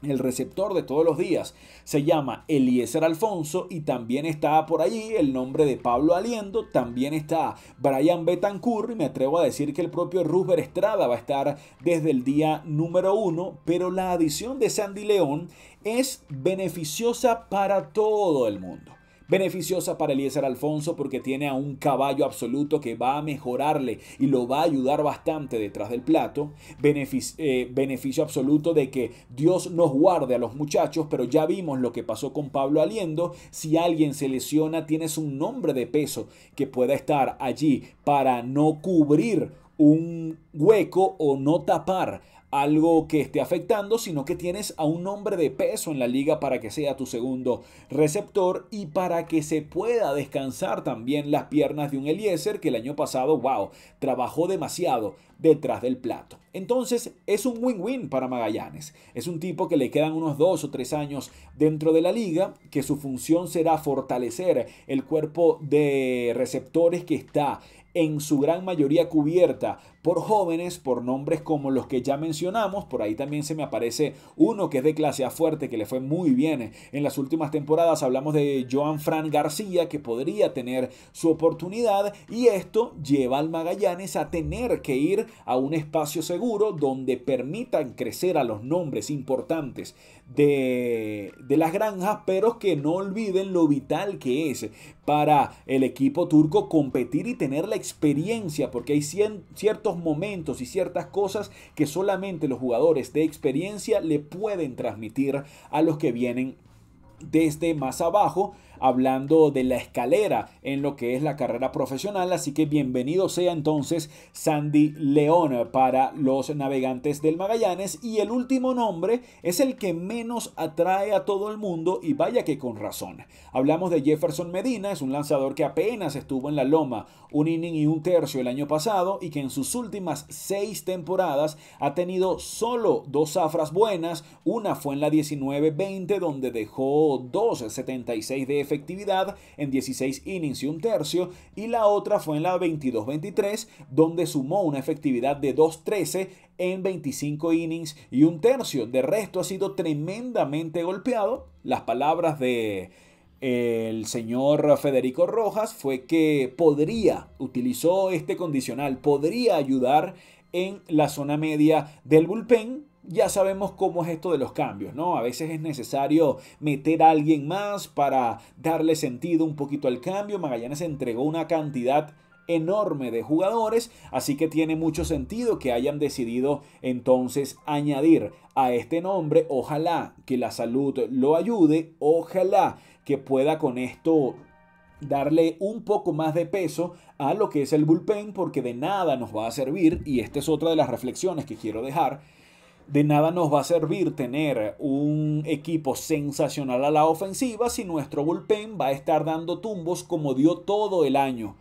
S1: El receptor de todos los días se llama Eliezer Alfonso, y también está por allí el nombre de Pablo Aliendo, también está Brian Betancourt, y me atrevo a decir que el propio Rusber Estrada va a estar desde el día número 1, pero la adición de Sandy León es beneficiosa para todo el mundo. Beneficiosa para Eliezer Alfonso porque tiene a un caballo absoluto que va a mejorarle y lo va a ayudar bastante detrás del plato. Beneficio absoluto de que Dios nos guarde a los muchachos, pero ya vimos lo que pasó con Pablo Aliendo. Si alguien se lesiona, tienes un nombre de peso que pueda estar allí para no cubrir un hueco o no tapar algo que esté afectando, sino que tienes a un hombre de peso en la liga para que sea tu segundo receptor, y para que se pueda descansar también las piernas de un Eliezer que el año pasado, wow, trabajó demasiado detrás del plato. Entonces es un win-win para Magallanes. Es un tipo que le quedan unos 2 o 3 años dentro de la liga, que su función será fortalecer el cuerpo de receptores que está en su gran mayoría cubierta por jóvenes, por nombres como los que ya mencionamos. Por ahí también se me aparece uno que es de clase A fuerte, que le fue muy bien en las últimas temporadas. Hablamos de Joan Fran García, que podría tener su oportunidad, y esto lleva al Magallanes a tener que ir a un espacio seguro donde permitan crecer a los nombres importantes de las granjas, pero que no olviden lo vital que es para el equipo turco competir y tener la experiencia, porque hay ciertos momentos y ciertas cosas que solamente los jugadores de experiencia le pueden transmitir a los que vienen desde más abajo hablando de la escalera en lo que es la carrera profesional. Así que bienvenido sea entonces Sandy León para los Navegantes del Magallanes. Y el último nombre es el que menos atrae a todo el mundo, y vaya que con razón. Hablamos de Jefferson Medina, es un lanzador que apenas estuvo en la loma 1 inning y 1/3 el año pasado, y que en sus últimas 6 temporadas ha tenido solo 2 zafras buenas. Una fue en la 19-20, donde dejó 2.76 de efectividad en 16 innings y 1/3, y la otra fue en la 22-23, donde sumó una efectividad de 2.13 en 25 innings y 1/3. De resto ha sido tremendamente golpeado. Las palabras de el señor Federico Rojas fue que utilizó este condicional, podría ayudar en la zona media del bullpen. Ya sabemos cómo es esto de los cambios, ¿no? A veces es necesario meter a alguien más para darle sentido un poquito al cambio. Magallanes entregó una cantidad enorme de jugadores, así que tiene mucho sentido que hayan decidido entonces añadir a este nombre. Ojalá que la salud lo ayude, ojalá que pueda con esto darle un poco más de peso a lo que es el bullpen, porque de nada nos va a servir, y esta es otra de las reflexiones que quiero dejar. De nada nos va a servir tener un equipo sensacional a la ofensiva si nuestro bullpen va a estar dando tumbos como dio todo el año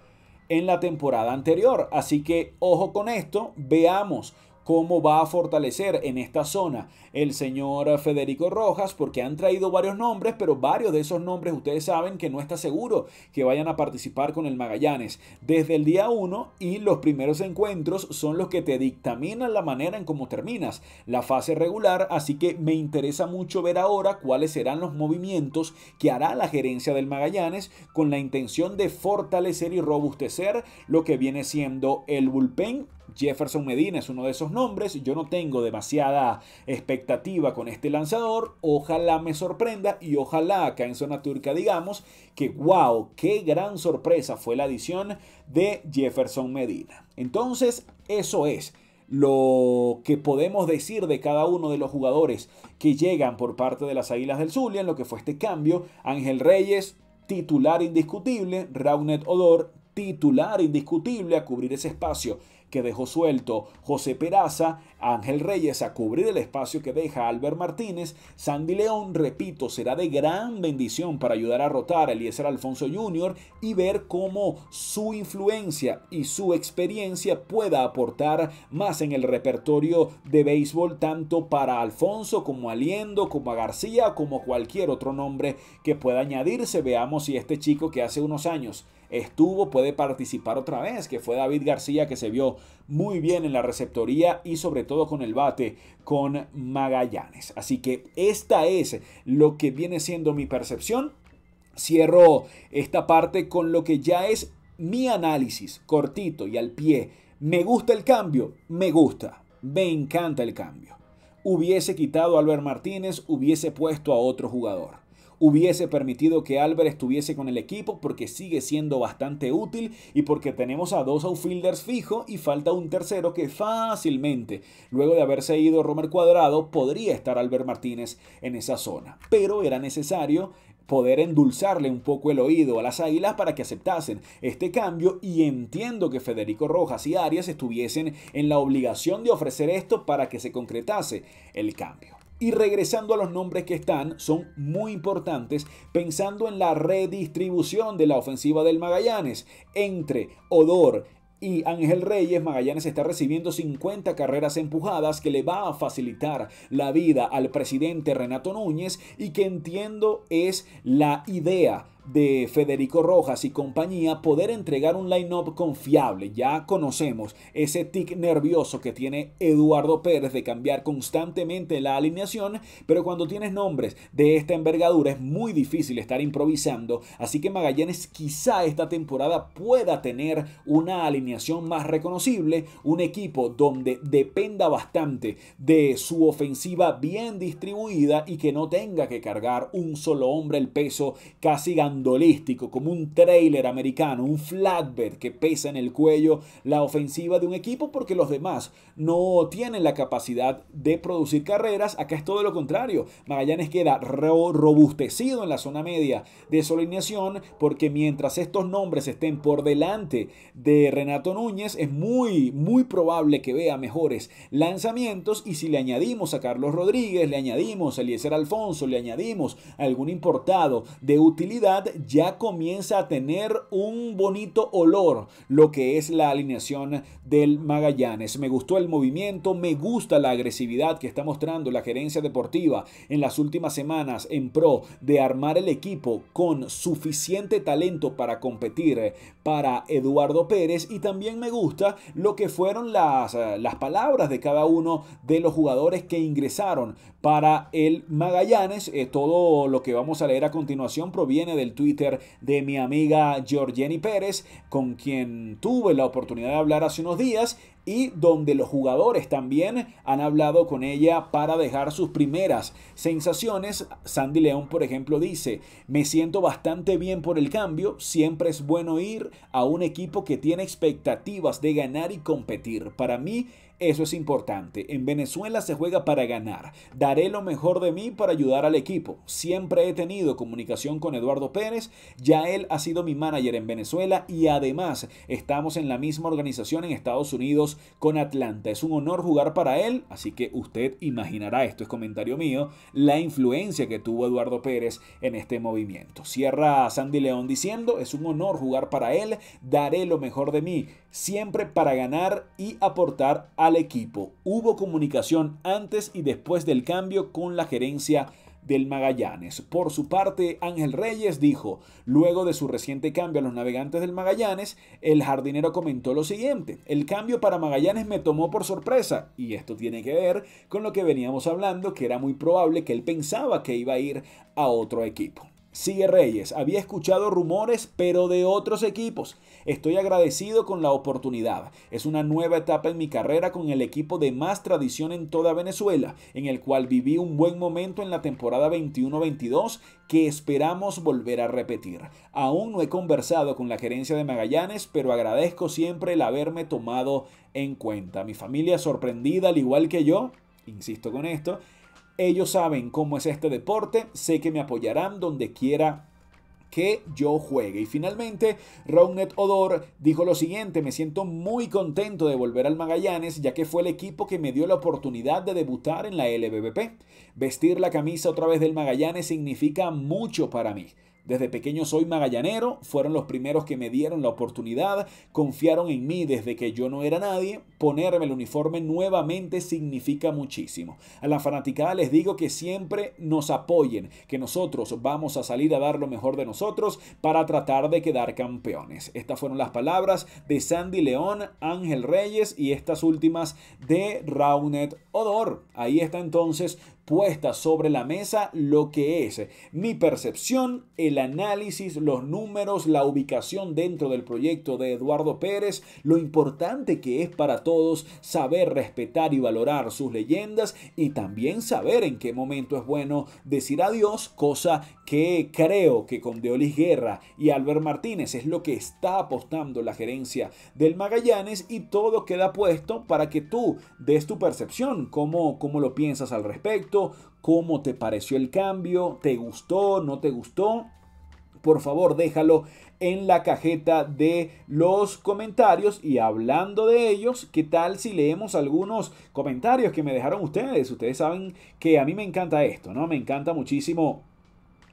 S1: en la temporada anterior. Así que ojo con esto, veamos cómo va a fortalecer en esta zona el señor Federico Rojas, porque han traído varios nombres, pero varios de esos nombres ustedes saben que no está seguro que vayan a participar con el Magallanes desde el día 1, y los primeros encuentros son los que te dictaminan la manera en cómo terminas la fase regular. Así que me interesa mucho ver ahora cuáles serán los movimientos que hará la gerencia del Magallanes con la intención de fortalecer y robustecer lo que viene siendo el bullpen. Jefferson Medina es uno de esos nombres. Yo no tengo demasiada expectativa con este lanzador. Ojalá me sorprenda, y ojalá acá en Zona Turca digamos que wow, qué gran sorpresa fue la adición de Jefferson Medina. Entonces, eso es lo que podemos decir de cada uno de los jugadores que llegan por parte de las Águilas del Zulia en lo que fue este cambio. Ángel Reyes, titular indiscutible. Rougned Odor, titular indiscutible, a cubrir ese espacio que dejó suelto José Peraza. Ángel Reyes a cubrir el espacio que deja Albert Martínez. Sandy León, repito, será de gran bendición para ayudar a rotar a Eliezer Alfonso Jr. y ver cómo su influencia y su experiencia pueda aportar más en el repertorio de béisbol, tanto para Alfonso como a Liendo, como a García, como cualquier otro nombre que pueda añadirse. Veamos si este chico que hace unos años puede participar otra vez, que fue David García, que se vio muy bien en la receptoría y sobre todo con el bate con Magallanes. Así que esta es lo que viene siendo mi percepción. Cierro esta parte con lo que ya es mi análisis, cortito y al pie. ¿Me gusta el cambio? Me gusta, me encanta el cambio. Hubiese quitado a Albert Martínez, hubiese puesto a otro jugador. Hubiese permitido que Albert estuviese con el equipo, porque sigue siendo bastante útil y porque tenemos a 2 outfielders fijos y falta un tercero que fácilmente, luego de haberse ido Romer Cuadrado, podría estar Albert Martínez en esa zona. Pero era necesario poder endulzarle un poco el oído a las Águilas para que aceptasen este cambio, y entiendo que Federico Rojas y Arias estuviesen en la obligación de ofrecer esto para que se concretase el cambio. Y regresando a los nombres que están, son muy importantes pensando en la redistribución de la ofensiva del Magallanes. Entre Odor y Ángel Reyes, Magallanes está recibiendo 50 carreras empujadas, que le va a facilitar la vida al presidente Renato Núñez, y que entiendo es la idea de Federico Rojas y compañía, poder entregar un line-up confiable. Ya conocemos ese tic nervioso que tiene Eduardo Pérez de cambiar constantemente la alineación, pero cuando tienes nombres de esta envergadura es muy difícil estar improvisando. Así que Magallanes quizá esta temporada pueda tener una alineación más reconocible, un equipo donde dependa bastante de su ofensiva bien distribuida y que no tenga que cargar un solo hombre el peso casi ganado bandolístico, como un trailer americano, un flatbed que pesa en el cuello la ofensiva de un equipo porque los demás no tienen la capacidad de producir carreras. Acá es todo lo contrario. Magallanes queda robustecido en la zona media de su alineación porque mientras estos nombres estén por delante de Renato Núñez es muy probable que vea mejores lanzamientos, y si le añadimos a Carlos Rodríguez, le añadimos a Eliezer Alfonso, le añadimos a algún importado de utilidad, ya comienza a tener un bonito olor lo que es la alineación del Magallanes. Me gustó el movimiento, me gusta la agresividad que está mostrando la gerencia deportiva en las últimas semanas en pro de armar el equipo con suficiente talento para competir para Eduardo Pérez, y también me gusta lo que fueron las palabras de cada uno de los jugadores que ingresaron para el Magallanes. Todo lo que vamos a leer a continuación proviene del Twitter de mi amiga Georgeny Pérez, con quien tuve la oportunidad de hablar hace unos días, y donde los jugadores también han hablado con ella para dejar sus primeras sensaciones. Sandy León, por ejemplo, dice: me siento bastante bien por el cambio, siempre es bueno ir a un equipo que tiene expectativas de ganar y competir. Para mí eso es importante. En Venezuela se juega para ganar. Daré lo mejor de mí para ayudar al equipo. Siempre he tenido comunicación con Eduardo Pérez. Ya él ha sido mi manager en Venezuela y además estamos en la misma organización en Estados Unidos con Atlanta. Es un honor jugar para él, así que usted imaginará, esto es comentario mío, la influencia que tuvo Eduardo Pérez en este movimiento. Cierra Sandy León diciendo: es un honor jugar para él. Daré lo mejor de mí, siempre para ganar y aportar al equipo. Hubo comunicación antes y después del cambio con la gerencia del Magallanes. Por su parte, Ángel Reyes dijo: luego de su reciente cambio a los Navegantes del Magallanes, el jardinero comentó lo siguiente: el cambio para Magallanes me tomó por sorpresa, y esto tiene que ver con lo que veníamos hablando, que era muy probable que él pensaba que iba a ir a otro equipo. Sigue Reyes: había escuchado rumores, pero de otros equipos. Estoy agradecido con la oportunidad. Es una nueva etapa en mi carrera con el equipo de más tradición en toda Venezuela, en el cual viví un buen momento en la temporada 21-22 que esperamos volver a repetir. Aún no he conversado con la gerencia de Magallanes, pero agradezco siempre el haberme tomado en cuenta. Mi familia sorprendida, al igual que yo, insisto con esto. Ellos saben cómo es este deporte, sé que me apoyarán donde quiera que yo juegue. Y finalmente, Rougned Odor dijo lo siguiente: me siento muy contento de volver al Magallanes, ya que fue el equipo que me dio la oportunidad de debutar en la LVP. Vestir la camisa otra vez del Magallanes significa mucho para mí. Desde pequeño soy magallanero, fueron los primeros que me dieron la oportunidad, confiaron en mí desde que yo no era nadie. Ponerme el uniforme nuevamente significa muchísimo. A la fanaticada les digo que siempre nos apoyen, que nosotros vamos a salir a dar lo mejor de nosotros para tratar de quedar campeones. Estas fueron las palabras de Sandy León, Ángel Reyes y estas últimas de Rougned Odor. Ahí está entonces puesta sobre la mesa lo que es mi percepción, el análisis, los números, la ubicación dentro del proyecto de Eduardo Pérez, lo importante que es para todos saber respetar y valorar sus leyendas y también saber en qué momento es bueno decir adiós, cosa que creo que con Deolis Guerra y Albert Martínez es lo que está apostando la gerencia del Magallanes, y todo queda puesto para que tú des tu percepción, cómo lo piensas al respecto, cómo te pareció el cambio, te gustó, no te gustó. Por favor, déjalo en la cajeta de los comentarios. Y hablando de ellos, ¿qué tal si leemos algunos comentarios que me dejaron ustedes? Ustedes saben que a mí me encanta esto, ¿no? Me encanta muchísimo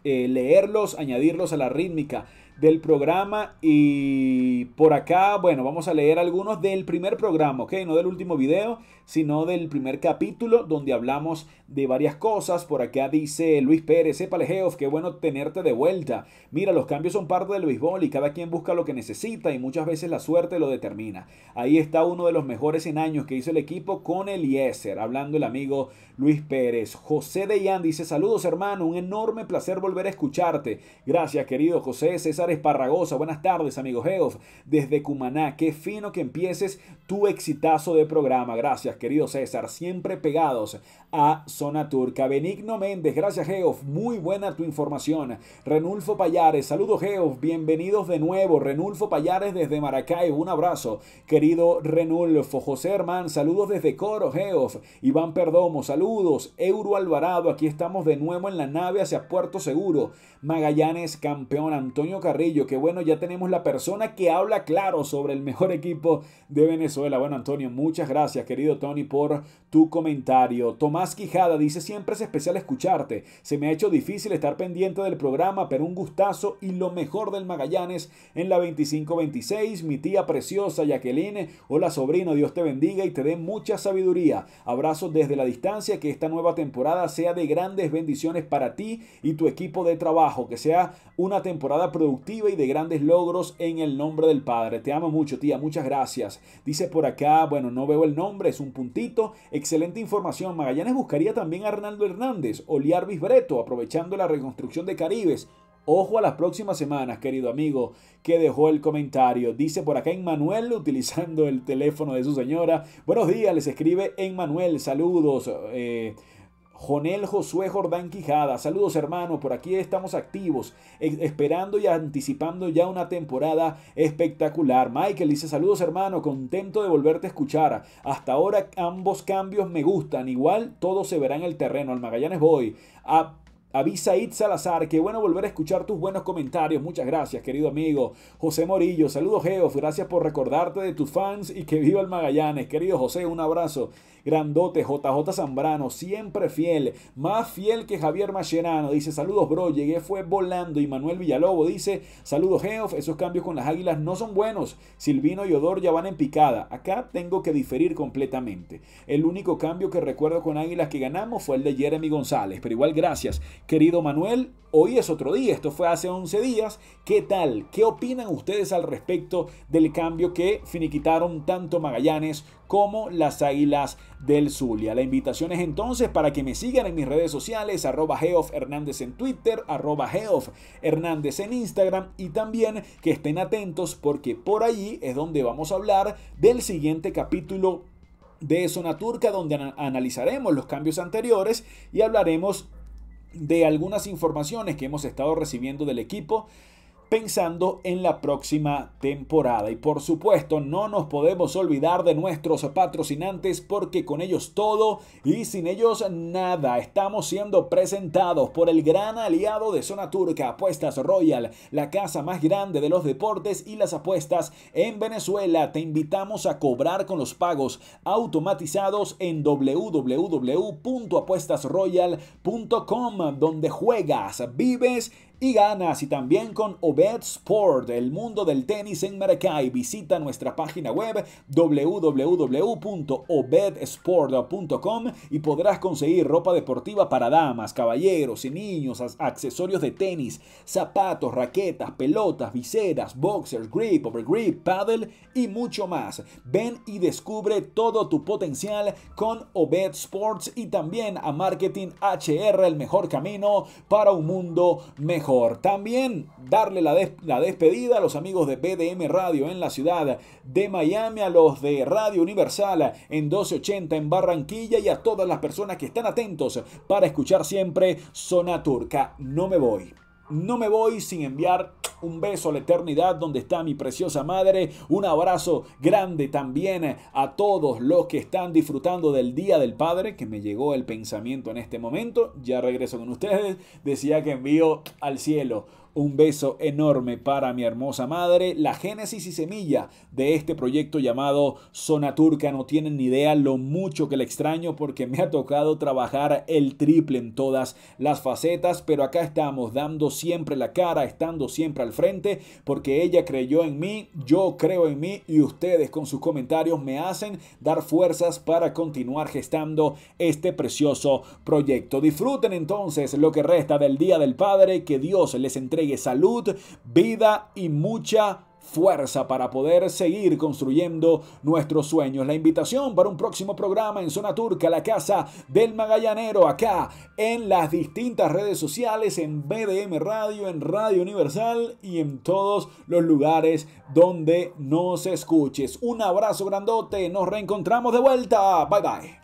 S1: leerlos, añadirlos a la rítmica del programa. Y por acá, bueno, vamos a leer algunos del primer programa, ¿ok? No del último video, sino del primer capítulo donde hablamos de varias cosas. Por acá dice Luis Pérez: épale, Geoff, qué bueno tenerte de vuelta. Mira, los cambios son parte del béisbol y cada quien busca lo que necesita y muchas veces la suerte lo determina. Ahí está uno de los mejores en años que hizo el equipo con Eliezer, hablando el amigo Luis Pérez. José Deyan dice: saludos hermano, un enorme placer volver a escucharte. Gracias querido José. César Esparragosa, buenas tardes, amigo Geoff, desde Cumaná. Qué fino que empieces tu exitazo de programa. Gracias, querido César. Siempre pegados a Zona Turca. Benigno Méndez, gracias, Geoff. Muy buena tu información. Renulfo Payares, saludos, Geoff. Bienvenidos de nuevo. Renulfo Payares desde Maracaibo. Un abrazo, querido Renulfo. José Hermán, saludos desde Coro, Geoff. Iván Perdomo, saludos. Euro Alvarado, aquí estamos de nuevo en la nave hacia Puerto Seguro. Magallanes campeón. Antonio Carrillo, que bueno, ya tenemos la persona que habla claro sobre el mejor equipo de Venezuela. Bueno, Antonio, muchas gracias, querido Tony, por tu comentario. Tomás Quijada dice, siempre es especial escucharte. Se me ha hecho difícil estar pendiente del programa, pero un gustazo y lo mejor del Magallanes en la 25-26. Mi tía preciosa Jacqueline, hola sobrino, Dios te bendiga y te dé mucha sabiduría. Abrazos desde la distancia, que esta nueva temporada sea de grandes bendiciones para ti y tu equipo de trabajo, que sea una temporada productiva y de grandes logros en el nombre del Padre. Te amo mucho, tía, muchas gracias. Dice por acá, bueno, no veo el nombre, es un puntito. Excelente información. Magallanes buscaría también a Arnaldo Hernández o Liarvis Breto, aprovechando la reconstrucción de Caribes. Ojo a las próximas semanas, querido amigo, que dejó el comentario. Dice por acá Emmanuel, utilizando el teléfono de su señora. Buenos días, les escribe Emmanuel, saludos. Jonel Josué Jordán Quijada, saludos hermano, por aquí estamos activos, esperando y anticipando ya una temporada espectacular. Michael dice, saludos hermano, contento de volverte a escuchar, hasta ahora ambos cambios me gustan, igual todo se verá en el terreno, al Magallanes voy. Abisaid Salazar, qué bueno volver a escuchar tus buenos comentarios. Muchas gracias, querido amigo. José Morillo, saludos Geoff, gracias por recordarte de tus fans y que viva el Magallanes. Querido José, un abrazo grandote. JJ Zambrano, siempre fiel, más fiel que Javier Mascherano. Dice, saludos bro, llegué fue volando. Y Manuel Villalobos dice, saludos Geoff, esos cambios con las Águilas no son buenos. Silvino y Odor ya van en picada. Acá tengo que diferir completamente. El único cambio que recuerdo con Águilas que ganamos fue el de Jeremy González. Pero igual gracias, querido Manuel. Hoy es otro día, esto fue hace 11 días. ¿Qué tal? ¿Qué opinan ustedes al respecto del cambio que finiquitaron tanto Magallanes como las Águilas del Zulia? La invitación es entonces para que me sigan en mis redes sociales, @Geoff Hernández en Twitter, @Geoff Hernández en Instagram, y también que estén atentos porque por allí es donde vamos a hablar del siguiente capítulo de Zona Turca, donde analizaremos los cambios anteriores y hablaremos de algunas informaciones que hemos estado recibiendo del equipo pensando en la próxima temporada. Y por supuesto no nos podemos olvidar de nuestros patrocinantes, porque con ellos todo y sin ellos nada. Estamos siendo presentados por el gran aliado de Zona Turca, Apuestas Royal, la casa más grande de los deportes y las apuestas en Venezuela. Te invitamos a cobrar con los pagos automatizados en www.apuestasroyal.com, donde juegas, vives y ganas. Y también con Obed Sport, el mundo del tenis en Maracay. Visita nuestra página web www.obedsport.com y podrás conseguir ropa deportiva para damas, caballeros y niños, accesorios de tenis, zapatos, raquetas, pelotas, viseras, boxers, grip, overgrip, paddle y mucho más. Ven y descubre todo tu potencial con Obed Sports y también a Marketing HR, el mejor camino para un mundo mejor. También darle la despedida a los amigos de BDM Radio en la ciudad de Miami, a los de Radio Universal en 1280 en Barranquilla y a todas las personas que están atentos para escuchar siempre Zona Turca. No me voy sin enviar un beso a la eternidad donde está mi preciosa madre. Un abrazo grande también a todos los que están disfrutando del Día del Padre, que me llegó el pensamiento en este momento. Ya regreso con ustedes. Decía que envío al cielo un beso enorme para mi hermosa madre. La génesis y semilla de este proyecto llamado Zona Turca, no tienen ni idea lo mucho que le extraño, porque me ha tocado trabajar el triple en todas las facetas, pero acá estamos dando siempre la cara, estando siempre al frente, porque ella creyó en mí, yo creo en mí y ustedes con sus comentarios me hacen dar fuerzas para continuar gestando este precioso proyecto. Disfruten entonces lo que resta del Día del Padre, que Dios les entregue salud, vida y mucha fuerza para poder seguir construyendo nuestros sueños. La invitación para un próximo programa en Zona Turca, la casa del Magallanero, acá en las distintas redes sociales, en BDM Radio, en Radio Universal y en todos los lugares donde nos escuches. Un abrazo grandote, nos reencontramos de vuelta. Bye bye.